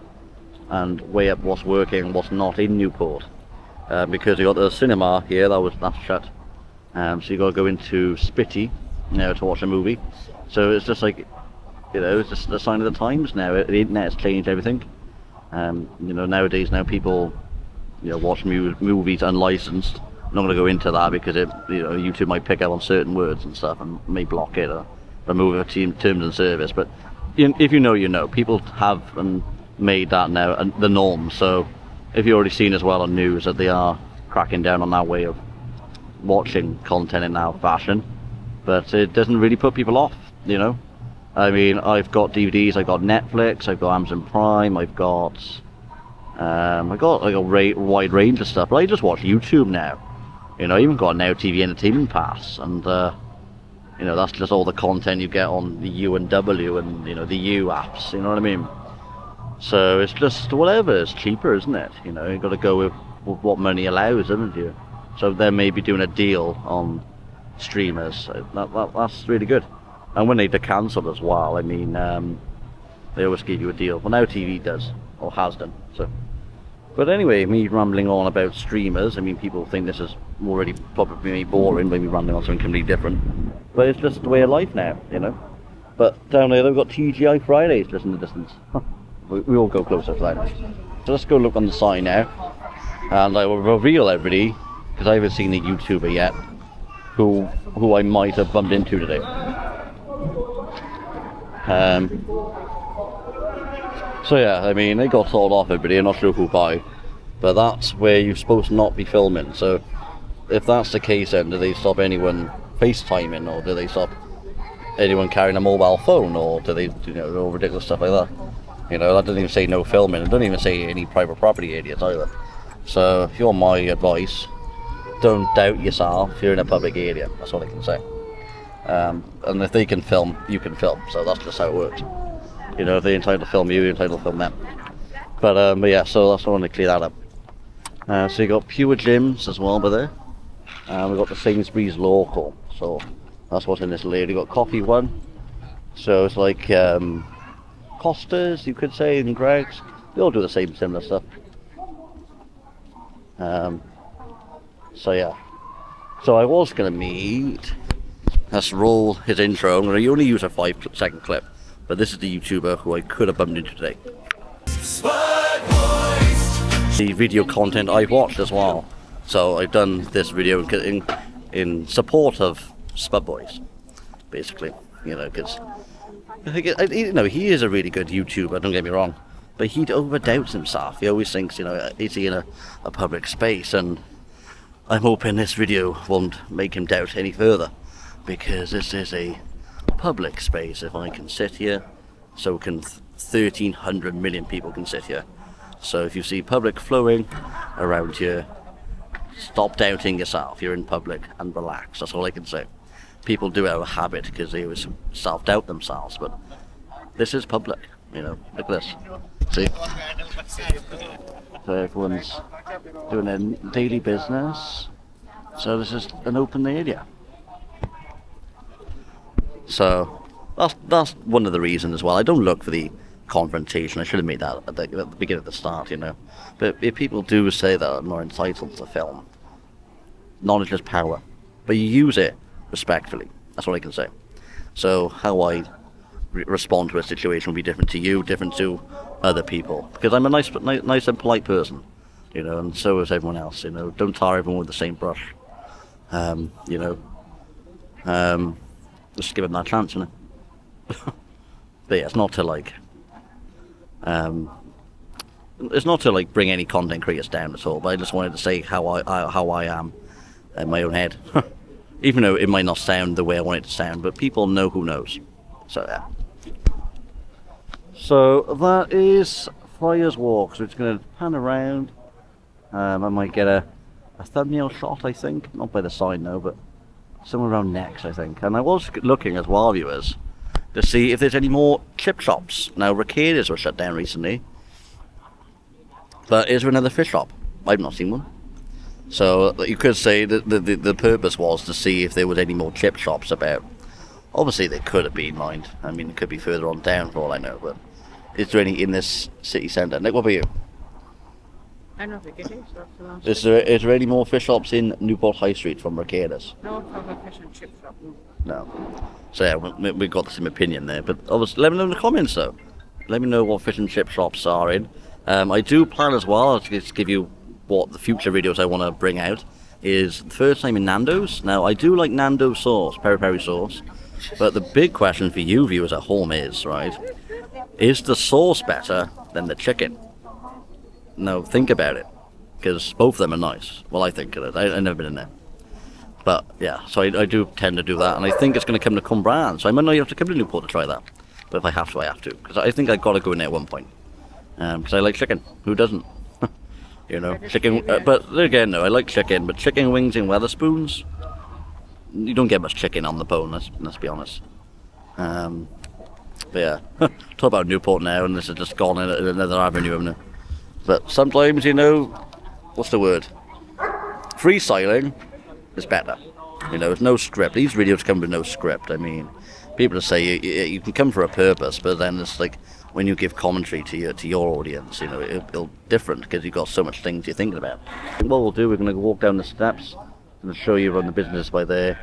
and weigh up what's working and what's not in Newport. Because you got the cinema here, that's shut. So you got to go into Spitty to watch a movie. So it's just like, it's just a sign of the times now. The internet has changed everything. Nowadays people watch movies unlicensed. I'm not going to go into that because YouTube might pick up on certain words and stuff and may block it or remove it terms and service. But if you know, people have made that now the norm. So if you've already seen as well on news that they are cracking down on that way of watching content in now fashion, but it doesn't really put people off. I've got DVDs, I've got Netflix, I've got Amazon Prime, I've got like a wide range of stuff. But I just watch YouTube now. I even got a Now TV Entertainment Pass, and that's just all the content you get on the U and W and the U apps. You know what I mean? So it's just whatever. It's cheaper, isn't it? You've got to go with what money allows, haven't you? So they may be doing a deal on streamers. That's really good. And when they cancel as well, they always give you a deal. Well, Now TV does, or has done. So. But anyway, me rambling on about streamers, people think this is already probably boring by me rambling on something completely different. But it's just the way of life now, But down there they've got TGI Fridays just in the distance. We all go closer to that. So let's go look on the sign now, and I will reveal everybody, because I haven't seen a YouTuber yet, who I might have bumped into today. So yeah, I mean, they got sold off everybody, I'm not sure who by, but that's where you're supposed to not be filming. So if that's the case, then do they stop anyone FaceTiming, or do they stop anyone carrying a mobile phone, or do they, you know, all ridiculous stuff like that? You know, that doesn't even say no filming, it doesn't even say any private property areas either. So if you're my advice, don't doubt yourself, you're in a public area, that's all I can say. And if they can film, you can film, so that's just how it works. You know, if they're entitled to film you, you're entitled to film them. But yeah, so that's I want to clear that up. So you got Pure Gyms as well by there. We've got the Sainsbury's local, so that's what's in this layer. You got Coffee One, so it's like Costa's, you could say, and Greg's. They all do the same similar stuff. So yeah, so I was gonna meet. Let's roll his intro. I'm gonna only use a 5-second clip, but this is the YouTuber who I could have bumped into today. The video content I've watched as well. So I've done this video in support of Spud Boys, basically. You know, because you know, he is a really good YouTuber. Don't get me wrong, but he overdoubts himself. He always thinks, you know, is he in a public space? And I'm hoping this video won't make him doubt any further, because this is a public space. If I can sit here, so can 1,300 million people can sit here. So if you see public flowing around here, stop doubting yourself. You're in public, and relax. That's all I can say. People do have a habit because they always self-doubt themselves, but this is public, you know. Look at this. See? So everyone's doing their daily business. So this is an open area. So that's one of the reasons as well. I don't look for the confrontation. I should have made that at the beginning of the start, you know. But if people do say that I'm not entitled to film, knowledge is power, but you use it respectfully. That's what I can say. So how I respond to a situation will be different to you, different to other people, because I'm a nice and polite person, you know, and so is everyone else. You know, don't tar everyone with the same brush. You know, just give them that chance, you know. But yeah, it's not to like bring any content creators down at all. But I just wanted to say how I am in my own head. Even though it might not sound the way I want it to sound, but people know who knows. So yeah. So that is Friar's Walk. So it's going to pan around. I might get a thumbnail shot, I think. Not by the sign, no, but somewhere around next, I think. And I was looking as well, viewers, to see if there's any more chip shops. Now, Vacaras were shut down recently. But is there another fish shop? I've not seen one. So you could say that the purpose was to see if there was any more chip shops about. Obviously there could have been, mind. I mean, it could be further on down for all I know, but is there any in this city centre? Nick, what about you? I don't think it is. Is there any more fish shops in Newport High Street from Vacaras? No, probably fish and chip shop. No. So yeah, we've got the same opinion there, but obviously let me know in the comments though. Let me know what fish and chip shops are in. I do plan as well to give you what the future videos I want to bring out is the first time in Nando's. Now I do like Nando's sauce, peri-peri sauce, but the big question for you viewers at home is, right, is the sauce better than the chicken? Now think about it, because both of them are nice. Well, I think it is. I've never been in there, but yeah, so I do tend to do that, and I think it's going to come to Cumbrae, so I might not have to come to Newport to try that, but if I have to, I have to, because I think I've got to go in there at one point, because I like chicken. Who doesn't? You know, chicken, but again, no, I like chicken, but chicken wings in Wetherspoons, you don't get much chicken on the bone, let's be honest. But yeah, talk about Newport now, and this has just gone in another avenue, haven't it? But sometimes, you know, what's the word? Freestyling is better. You know, there's no script. These videos come with no script. I mean, people say you can come for a purpose, but then it's like, when you give commentary to your audience, you know, it'll different because you've got so much things you're thinking about. What we'll do, we're going to walk down the steps and show you around the business by there.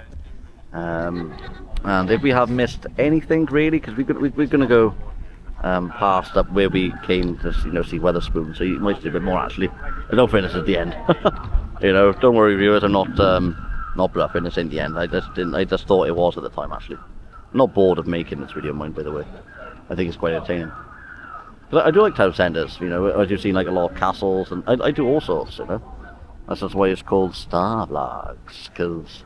And if we have missed anything really, because we're gonna go past up where we came to see Weatherspoon, so you might see a bit more actually. I don't think it's at the end. Don't worry viewers, I'm not bluffing, it's in the end. I just thought it was at the time actually. I'm not bored of making this video, mind by the way. I think it's quite entertaining. But I do like town centres, as you've seen, like a lot of castles, and I do all sorts, That's just why it's called Star Vlogs, because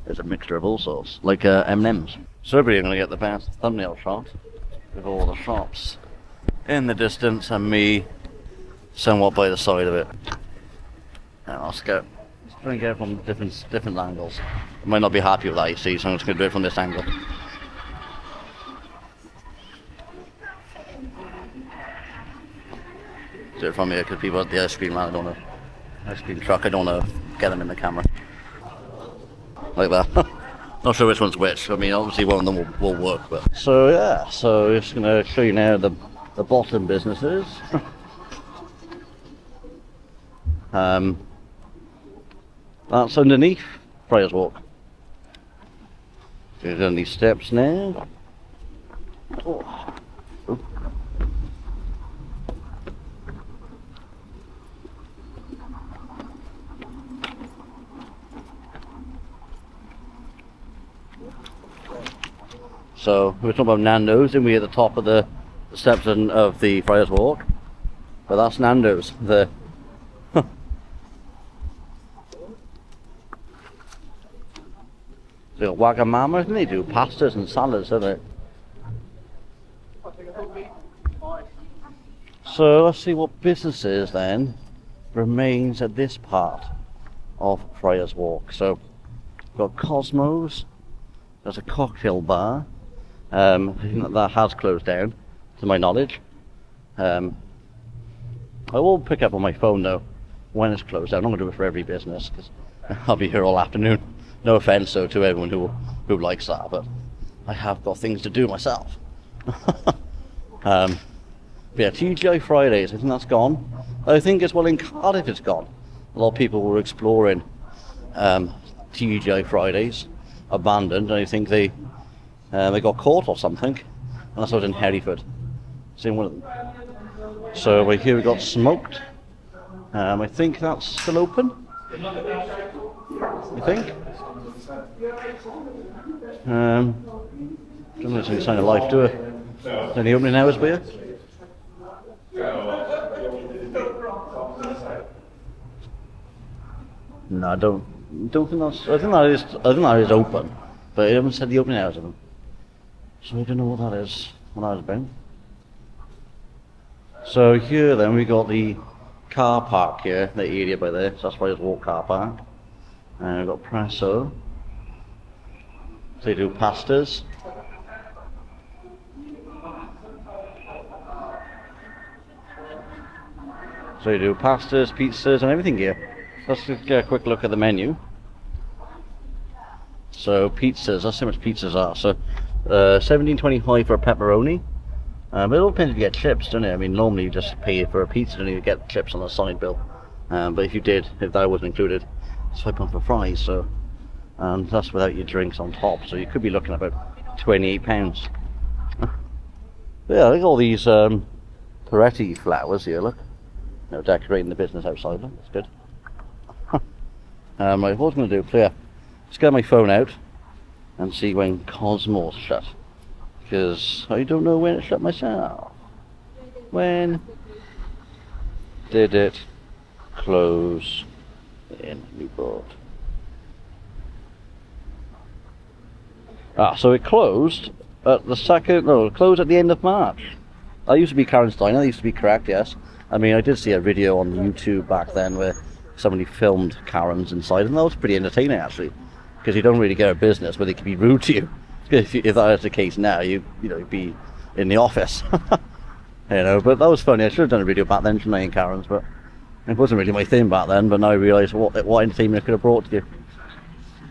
it's a mixture of all sorts, like M&M's. So everybody's going to get the best thumbnail shot with all the shops in the distance and me somewhat by the side of it. Now let's go. Let's try and get it from different angles. I might not be happy with that, you see, so I'm just going to do it from this angle. Do it from here because people at the ice cream man, ice cream truck, I don't want to get them in the camera. Like that. Not sure which one's which. I mean, obviously one of them will work, but. So yeah, so I'm just going to show you now the bottom businesses. That's underneath Friars Walk. Go down these steps now. Oh. Oh. So we were talking about Nando's, and we're at the top of the steps of the Friars Walk. But that's Nando's. They got Wagamama, and they do pastas and salads, don't they? So let's see what businesses then remains at this part of Friars Walk. So we've got Cosmos. There's a cocktail bar. I think that has closed down, to my knowledge. I will pick up on my phone though when it's closed down. I'm not going to do it for every business because I'll be here all afternoon. No offence though to everyone who likes that, but I have got things to do myself. But yeah, TGI Fridays, I think that's gone. I think as well in Cardiff it's gone. A lot of people were exploring TGI Fridays, abandoned, and I think they got caught or something, and that's what in Hereford. Seen one of them. So right here we got Smoked. I think that's still open. I think. Don't know if there's any sign of life, do it? Any opening hours for you? No, I don't think that's. I think that is open, but it haven't said the opening hours of them. So I don't know what that is. What that is about. So here then we got the car park here, the area by there. So that's why it's Walk car park. And we've got Presso. So they do pastas. So you do pastas, pizzas, and everything here. Let's just get a quick look at the menu. So pizzas, that's how much pizzas are. So $17.25 for a pepperoni. But it all depends if you get chips, doesn't it? I mean, normally you just pay for a pizza and you get chips on the side bill. But if that wasn't included, it's £5 for fries. So, and that's without your drinks on top. So you could be looking at about £28. Yeah, look at all these Peretti flowers here. Look, decorating the business outside. Look, that's good. Right, what I was going to do, clear. Let's get my phone out and see when Cosmos shut. Because I don't know when it shut myself. When did it close in Newport? So it closed at it closed at the end of March. That used to be Karen Steiner, that used to be correct, yes. I mean, I did see a video on YouTube back then where somebody filmed Karen's inside, and that was pretty entertaining actually, because you don't really get a business where they can be rude to you. If that is the case now, you'd be in the office. But that was funny. I should have done a video back then from and Karen's, but it wasn't really my thing back then. But now I realise what entertainment I could have brought to you.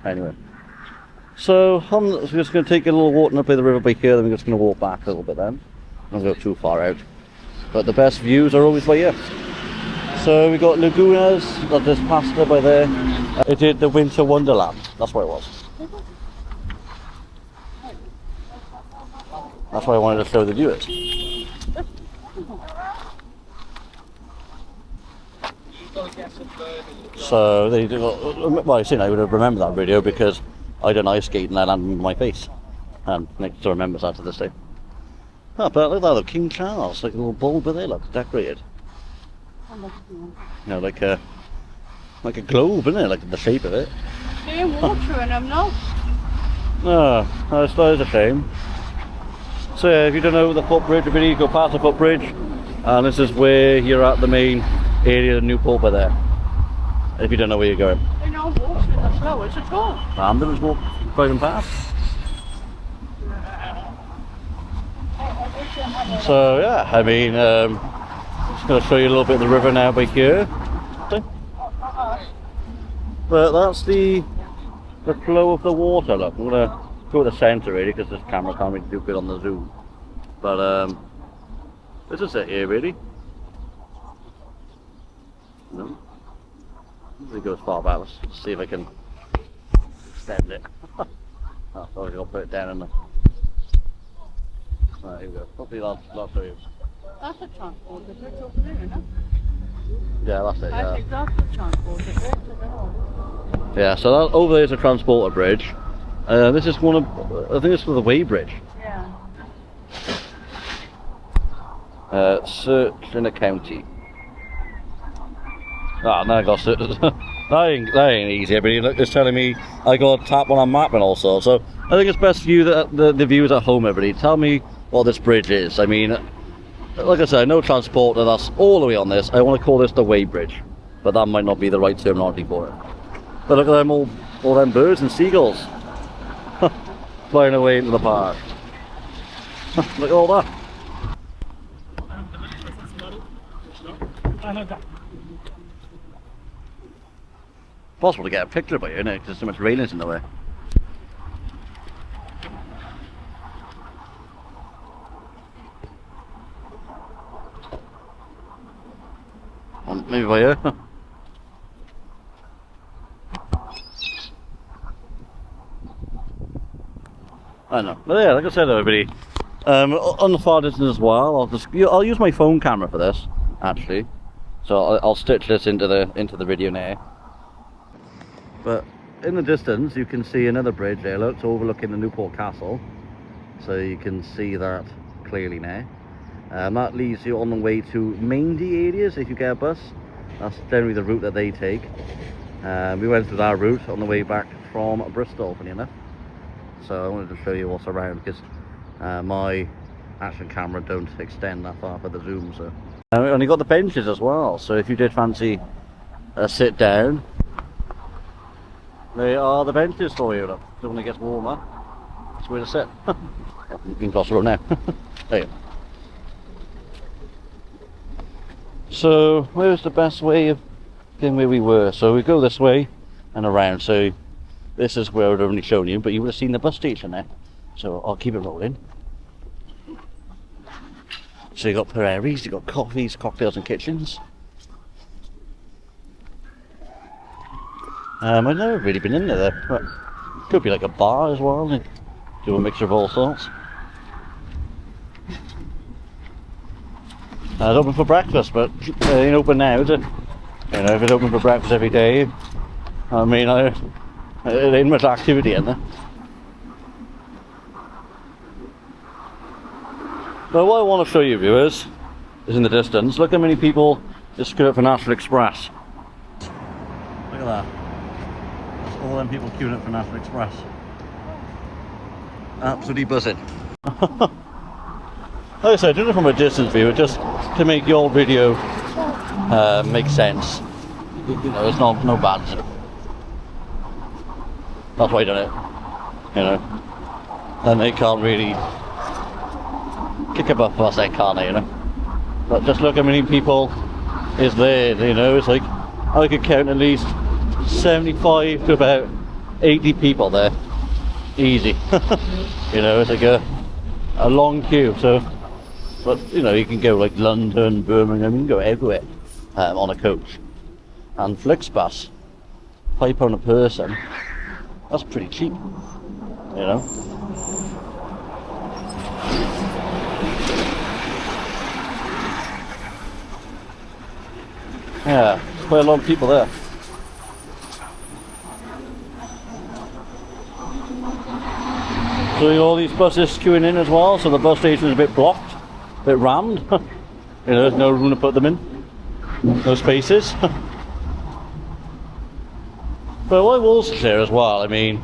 Anyway, so I'm just going to take a little walking up by the river by here, then we're just going to walk back a little bit then. Don't go too far out. But the best views are always by here. So we got Lagunas, got this pasta by there. I did the Winter Wonderland, that's what it was. That's why I wanted to show the viewers. So they do. Well, I see, I would have remembered that video because I done ice skate and I landed on my face, and Nick still remembers that to this day. Oh, but look at that, look, King Charles, like a little bulb, but they look decorated. You know, like a globe, isn't it? Like the shape of it. They're water in them, no? No, that is a shame. So yeah, if you don't know the footbridge, you go past the footbridge, and this is where you're at the main area of Newport by there. If you don't know where you're going. There's no water in the flowers at all. And there was walk driving past. So yeah, I mean, just going to show you a little bit of the river now by here. But that's the flow of the water. Look, I'm going to go to the centre really because this camera can't really do good on the zoom. But this is it here really. No. We go as far back. Let's see if I can extend it. Oh, sorry, I'll put it down in the. Right, here we go. Hopefully that's for you. That's a transport, the bridge over there, isn't it? Yeah, that's it. I Yeah. think that's the transport, the bridge, I don't know. Yeah. So that over there is a transporter bridge. This is one of. I think it's for the Way Bridge. Yeah. Search in a county. Ah, now I got search. that ain't easy. Everybody, look, it's telling me I got to tap on a map and all sorts. So I think it's best for you, the viewers at home, everybody. Tell me what this bridge is. I mean, like I said, no transporter. That's all the way on this. I want to call this the Way Bridge, but that might not be the right terminology for it. But look at them all them birds and seagulls flying away into the park. Look at all that. Possible to get a picture about you, isn't it? 'Cause there's so much railings in the way. Maybe by here. I know. But yeah, like I said, everybody, on the far distance as well, I'll use my phone camera for this, actually. So I'll stitch this into the video now. But in the distance, you can see another bridge there. Look, it's overlooking the Newport Castle, so you can see that clearly now. That leads you on the way to Maindy areas if you get a bus. That's generally the route that they take. We went through that route on the way back from Bristol, funny enough. So I wanted to show you what's around because my action camera don't extend that far for the zoom. So and you got the benches as well. So if you did fancy a sit down, they are the benches for you. Look, so when it gets warmer, it's where to sit. You can cross the road now. There you go. So where's the best way of getting where we were? So we go this way and around. So this is where I've only shown you, but you would have seen the bus station there. So I'll keep it rolling. So you've got prairies, you've got coffees, cocktails and kitchens. I've never really been in there, but could be like a bar as well. They do a mixture of all sorts. It's open for breakfast, but it ain't open now, is it? You know, if it's open for breakfast every day, I mean, it ain't much activity in there. But what I want to show you, viewers, is in the distance. Look how many people just queued up for National Express. Look at that. That's all them people queuing up for National Express. Absolutely buzzing. Like I said, doing it from a distance view, just to make your video make sense. You know, it's no bad. That's why I done it. You know, then they can't really kick a butt past that, can't they? You know, but just look how many people is there. You know, it's like I could count at least 75 to about 80 people there, easy. You know, it's like a long queue. So. But you know, you can go like London, Birmingham, you can go everywhere on a coach. And Flixbus, £5 a person, that's pretty cheap, you know. Yeah, there's quite a lot of people there. So you got all these buses queuing in as well, so the bus station is a bit blocked, a bit rammed. You know, there's no room to put them in. No spaces. But what I will say as well, I mean,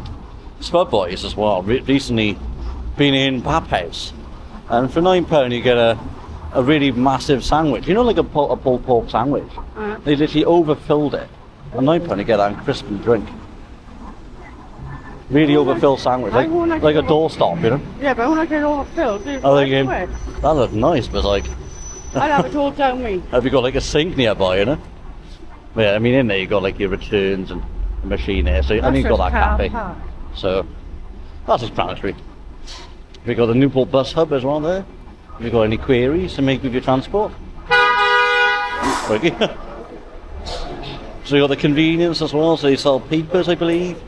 Everyboddy's as well, recently been in Pap House, and for £9 you get a really massive sandwich. You know, like a pulled pork sandwich? They literally overfilled it. And £9 you get that and crisp and drink. Really overfilled sandwich, like a doorstop, you know? Yeah, but when I get overfilled, it's I think that looked nice, but like... I'll have it all down me. Have you got like a sink nearby, you know? Yeah, I mean in there you got like your returns and a machine there, so and you've got that cafe. So that's explanatory. We've got the Newport bus hub as well there. Have you got any queries to make with your transport? So you got the convenience as well, so you sell papers I believe,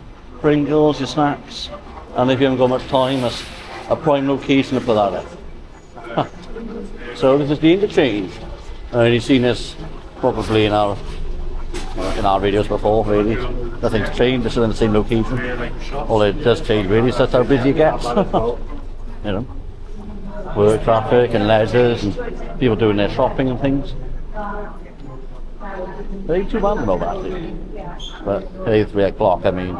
Pringles, your snacks, and if you haven't got much time, that's a prime location to put that in. So this is the interchange. You've seen this probably in our videos before, really. Nothing's changed, it's still in the same location. All it does change really is that's how busy it gets. You know, work traffic and leisures and people doing their shopping and things. It ain't too bad at all actually. But hey, 3 o'clock, I mean,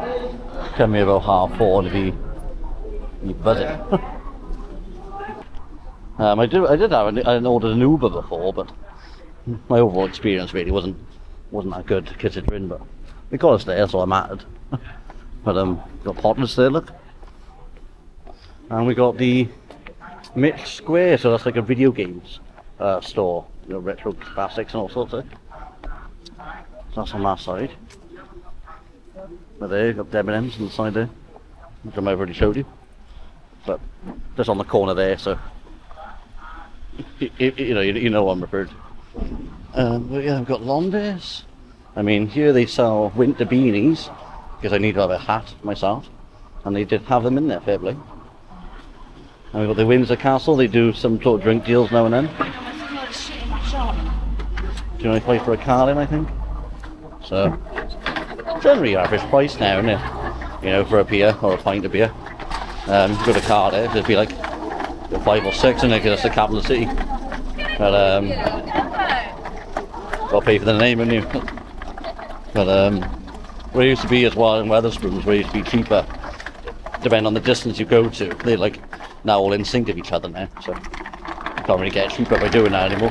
come here about 4:30 and be buzzing. I did have I ordered an Uber before, but my overall experience really wasn't that good considering, but we got us there, that's all that mattered. But got Potters there, look. And we got the Mitch Square, so that's like a video games store, you know, retro classics and all sorts of. So that's on that side. But there, you've got Debenhams on the side there, which I might have already showed you. But just on the corner there, so you know what I'm referred to. But yeah, I've got Londes. I mean, here they sell winter beanies, because I need to have a hat myself, and they did have them in there, fair play. And we've got the Windsor Castle, they do some sort of drink deals now and then. Do you know, play for a card in, I think? So, generally average price now, isn't it? You know, for a beer, or a pint of beer. Go to card there, it'd be like 5 or 6, and because that's the capital of the city. But, got to pay for the name, haven't you? But where it used to be as well in Wetherspoons, where it used to be cheaper, depending on the distance you go to, they're like now all in sync with each other now, so you can't really get cheaper by doing that anymore.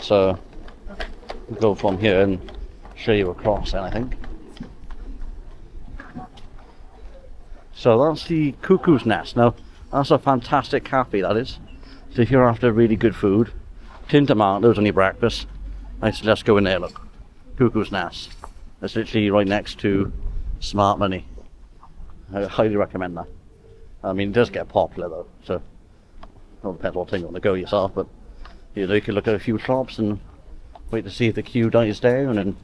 So we'll go from here and show you across then, I think. So that's the Cuckoo's Nest. Now that's a fantastic cafe, that is. So if you're after really good food, tin tomatoes on your breakfast, I suggest go in there, look. Cuckoo's Nest. It's literally right next to Smart Money. I highly recommend that. I mean, it does get popular though, so it all depends what thing you want to go yourself, but you know, you can look at a few shops and wait to see if the queue dies down and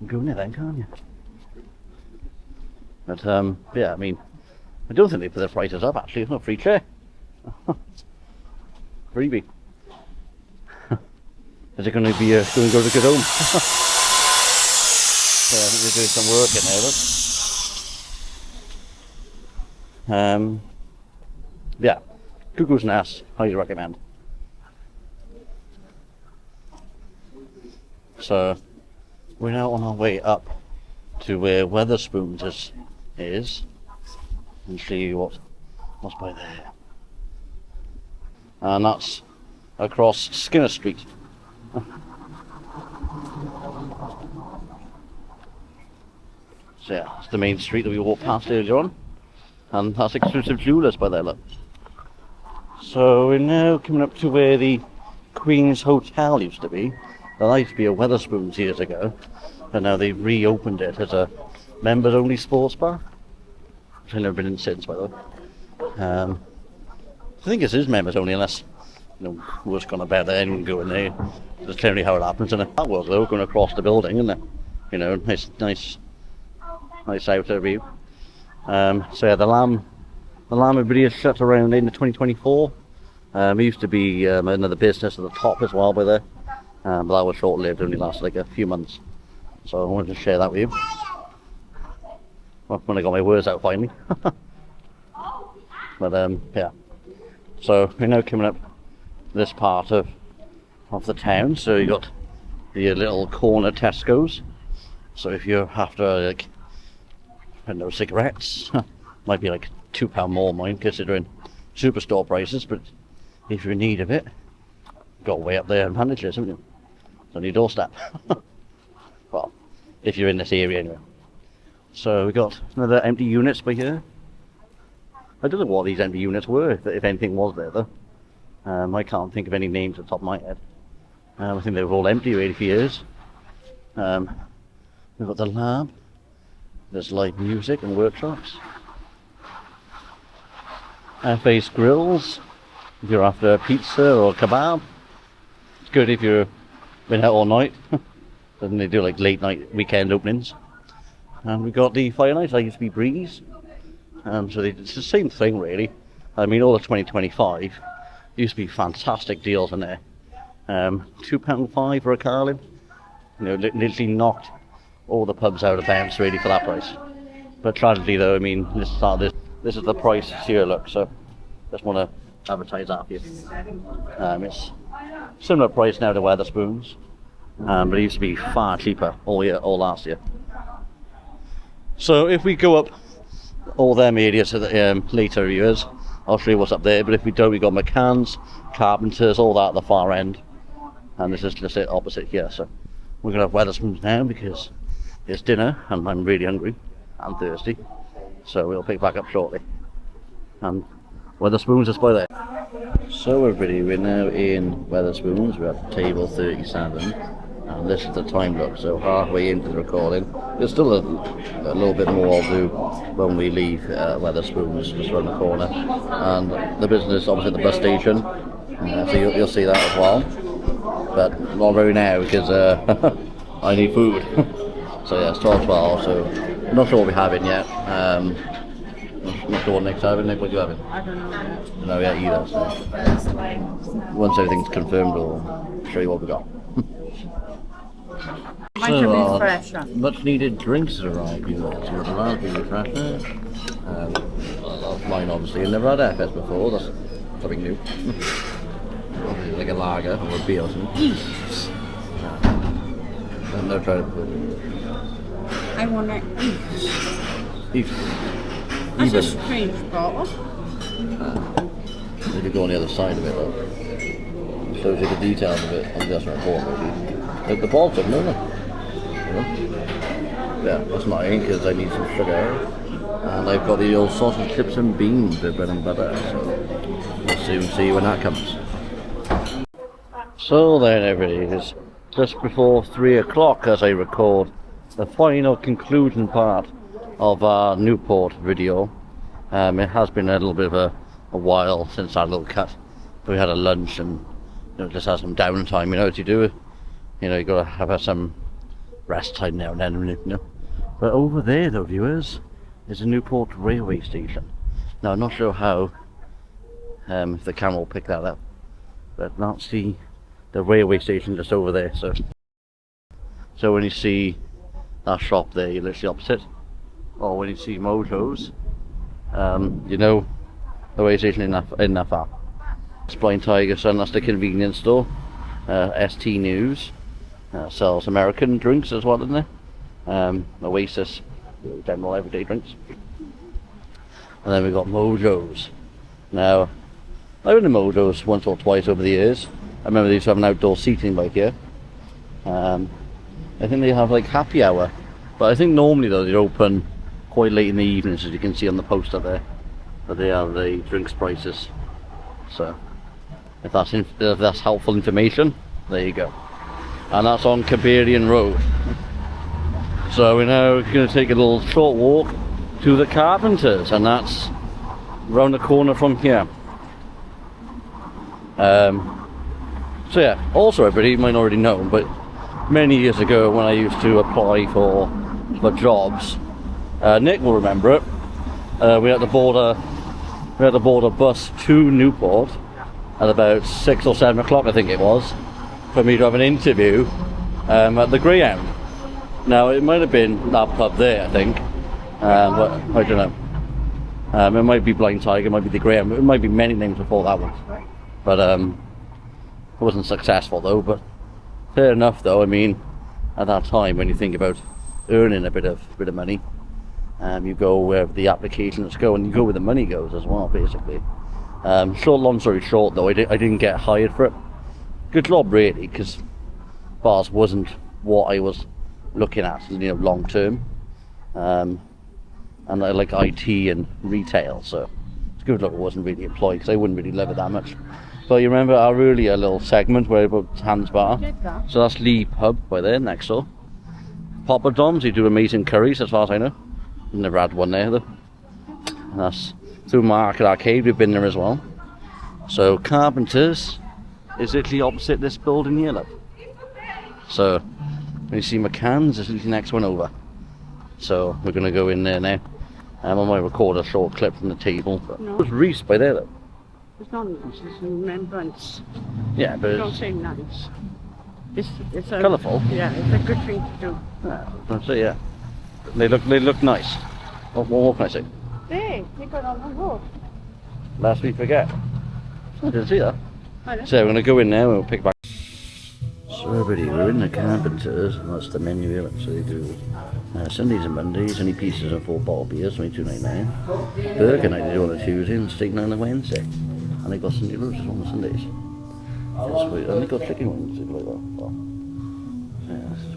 go in there then, can't you? But yeah, I mean, I don't think they put the prices up actually, it's not a free chair. Freebie. Is it going to be going to go to good home? So I think they're doing some work in there, look. Yeah, Cuckoo's Nest, highly recommend. So we're now on our way up to where Wetherspoons is and see what's by there. And that's across Skinner Street. So yeah, it's the main street that we walked past earlier on, and that's Exclusive Jewelers by there, look. So we're now coming up to where the Queen's Hotel used to be. There used to be a Wetherspoons years ago, but now they've reopened it as a members-only sports bar, which I've never been in since, by the way. I think it is members only, unless you know what's gone about there, anyone go in there. That's generally how it happens, and that was though going across the building, isn't it? You know, nice outer view. So yeah, the Lamb really is shut around in 2024. It used to be another business at the top as well by there. but that was short-lived, only lasted like a few months. So I wanted to share that with you. Well, when I got my words out finally. But yeah. So we're now coming up this part of the town. So you got the little corner Tesco's. So if you're after like, I don't know, cigarettes, might be like £2 more mine considering superstore prices, but if you're in need of it, got way up there advantages, haven't you? It's on your doorstep. Well, if you're in this area anyway. So we got another empty units by here. I don't know what these empty units were, if anything was there though. I can't think of any names at the top of my head. I think they were all empty really for years. We've got the lab. There's live music and workshops. Face grills. If you're after a pizza or a kebab. It's good if you've been out all night. Then they do like late night weekend openings. And we've got the Firelight, that used to be Breeze. So it's the same thing really. I mean, all the 2025 used to be fantastic deals in there. £2.5 for a Carlin. You know, literally knocked all the pubs out of bounds really for that price. But tragically though, I mean, this is the price here, look, so just want to advertise that for you. It's similar price now to Wetherspoons, but it used to be far cheaper all last year. So if we go up all them areas to the later years, I'll show you what's up there, but if we don't, we got McCann's, Carpenters, all that at the far end. And this is just it opposite here, so we're going to have Wetherspoons now because it's dinner and I'm really hungry and thirsty. So we'll pick back up shortly. And Wetherspoons is by there. So everybody, we're now in Wetherspoons, we're at table 37. And this is the time look, so halfway into the recording. There's still a little bit more I'll do when we leave Wetherspoons, just around the corner. And the business opposite the bus station, so you'll see that as well. But not very now because I need food. So yeah, it's 12:12, so I'm not sure what we're having yet. Not sure what Nick's having. Nick, what are you having? I don't know yet. Don't know yet either, so once everything's confirmed we'll show you what we got. Might have been fresher. Much needed drinks have arrived. You've got your raspberry refresher. That's mine obviously. I've never had FS before, that's something new. Like a lager or a beer or something. I've never tried it before. I want to eat. That's a strange bottle. If you go on the other side of it though, shows you the details of it, and that's not important really. The balls are no. Yeah, that's mine because I need some sugar. And I've got the old sausage, chips and beans with bread and butter, so we'll soon see when that comes. So then everybody, it's just before 3 o'clock as I record the final conclusion part of our Newport video. It has been a little bit of a while since our little cut. We had a lunch and just had some downtime, as you do. You gotta have some rest time now and then, But over there though, viewers, is a Newport railway station. Now I'm not sure how, if the camera will pick that up, but that's the railway station just over there. So when you see that shop there, you're literally opposite. Or when you see Mojo's, the railway station in that far. It's Blind Tiger Son, that's the convenience store. ST News sells American drinks as well, doesn't it? Oasis, general everyday drinks. And then we've got Mojo's. Now, I've been to Mojo's once or twice over the years. I remember they used to have an outdoor seating by here. I think they have like happy hour, but I think normally though they're open quite late in the evenings, as you can see on the poster there. But they have the drinks prices. So if that's helpful information, there you go. And that's on Caberian Road. So we're now going to take a little short walk to the Carpenters, and that's round the corner from here. So yeah, also everybody, you might already know, but many years ago when I used to apply for jobs, Nick will remember it, we had to board a bus to Newport at about 6 or 7 o'clock I think it was, for me to have an interview at the Greyhound. Now it might have been that pub there, I think, but I don't know. It might be Blind Tiger, it might be the Greyhound, it might be many names before that one. But it wasn't successful though. But fair enough though. I mean, at that time when you think about earning a bit of money, you go where the applications go, and you go where the money goes as well, basically. Long story short though, I didn't get hired for it. Good job really, because bars wasn't what I was looking at, long term. And I like IT and retail, so it's good luck I wasn't really employed, because I wouldn't really love it that much. But you remember our earlier little segment where about Hans Bar? So that's Lee Pub by there, next door. Papa Dom's, they do amazing curries as far as I know. Never had one there though. And that's through Market Arcade, we've been there as well. So Carpenter's is literally opposite this building here, look. So when you see McCann's, it's literally the next one over. So we're going to go in there now. I might record a short clip from the table. But No. There's Reese by there though. It's not nice, it's a remembrance. Yeah, but Don't it's say nice. It's a, colourful. Yeah, it's a good thing to do. That's it, yeah. They look nice. What more can I say? Hey, they got on the road. Last we forget. I didn't see that. I know. So we're going to go in now and we'll pick back. So everybody, we're in the Carpenters, and that's the menu here. So they do Sundays and Mondays, any pieces and 4 bottle beers, $22.99. Burger night they do on a Tuesday and steak night on a Wednesday. And they got Sunday roasts on the Sundays. That's sweet. And they got chicken wings and like that. Well, yeah, that's sweet.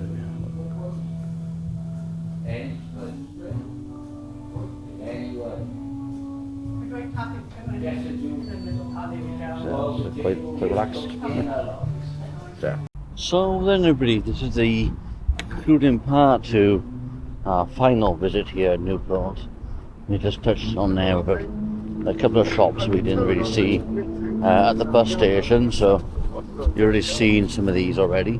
So quite relaxed. Yeah. So then everybody, this is the concluding part to our final visit here at Newport. We just touched on now about a couple of shops we didn't really see at the bus station, so you've already seen some of these already.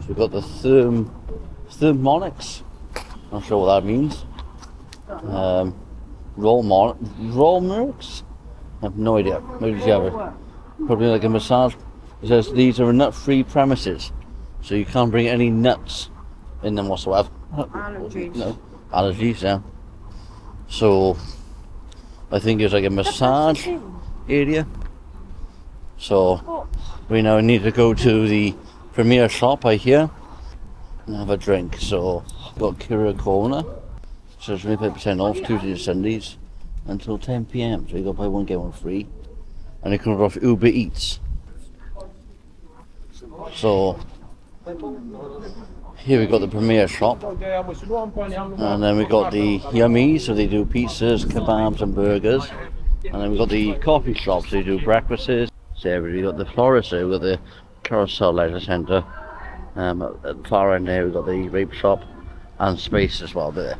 So we've got the Thermonics, not sure what that means. Rollmerks? I have no idea. Maybe you have it. Probably like a massage. It says these are nut-free premises, so you can't bring any nuts in them whatsoever. Allergies. No, allergies, yeah. So I think it's like a massage area. So we now need to go to the premier shop, I hear, and have a drink. So got Kira Corner, so it's 25% off Tuesdays and Sundays until 10 PM. So you got buy one get one free, and it comes off Uber Eats. So here we got the premier shop, and then we got the Yummy, so they do pizzas, kebabs and burgers, and then we got the coffee shop, so they do breakfasts. So we got the florist, so we got the Carousel Leisure Centre. At the far end there we got the vape shop and space as well there.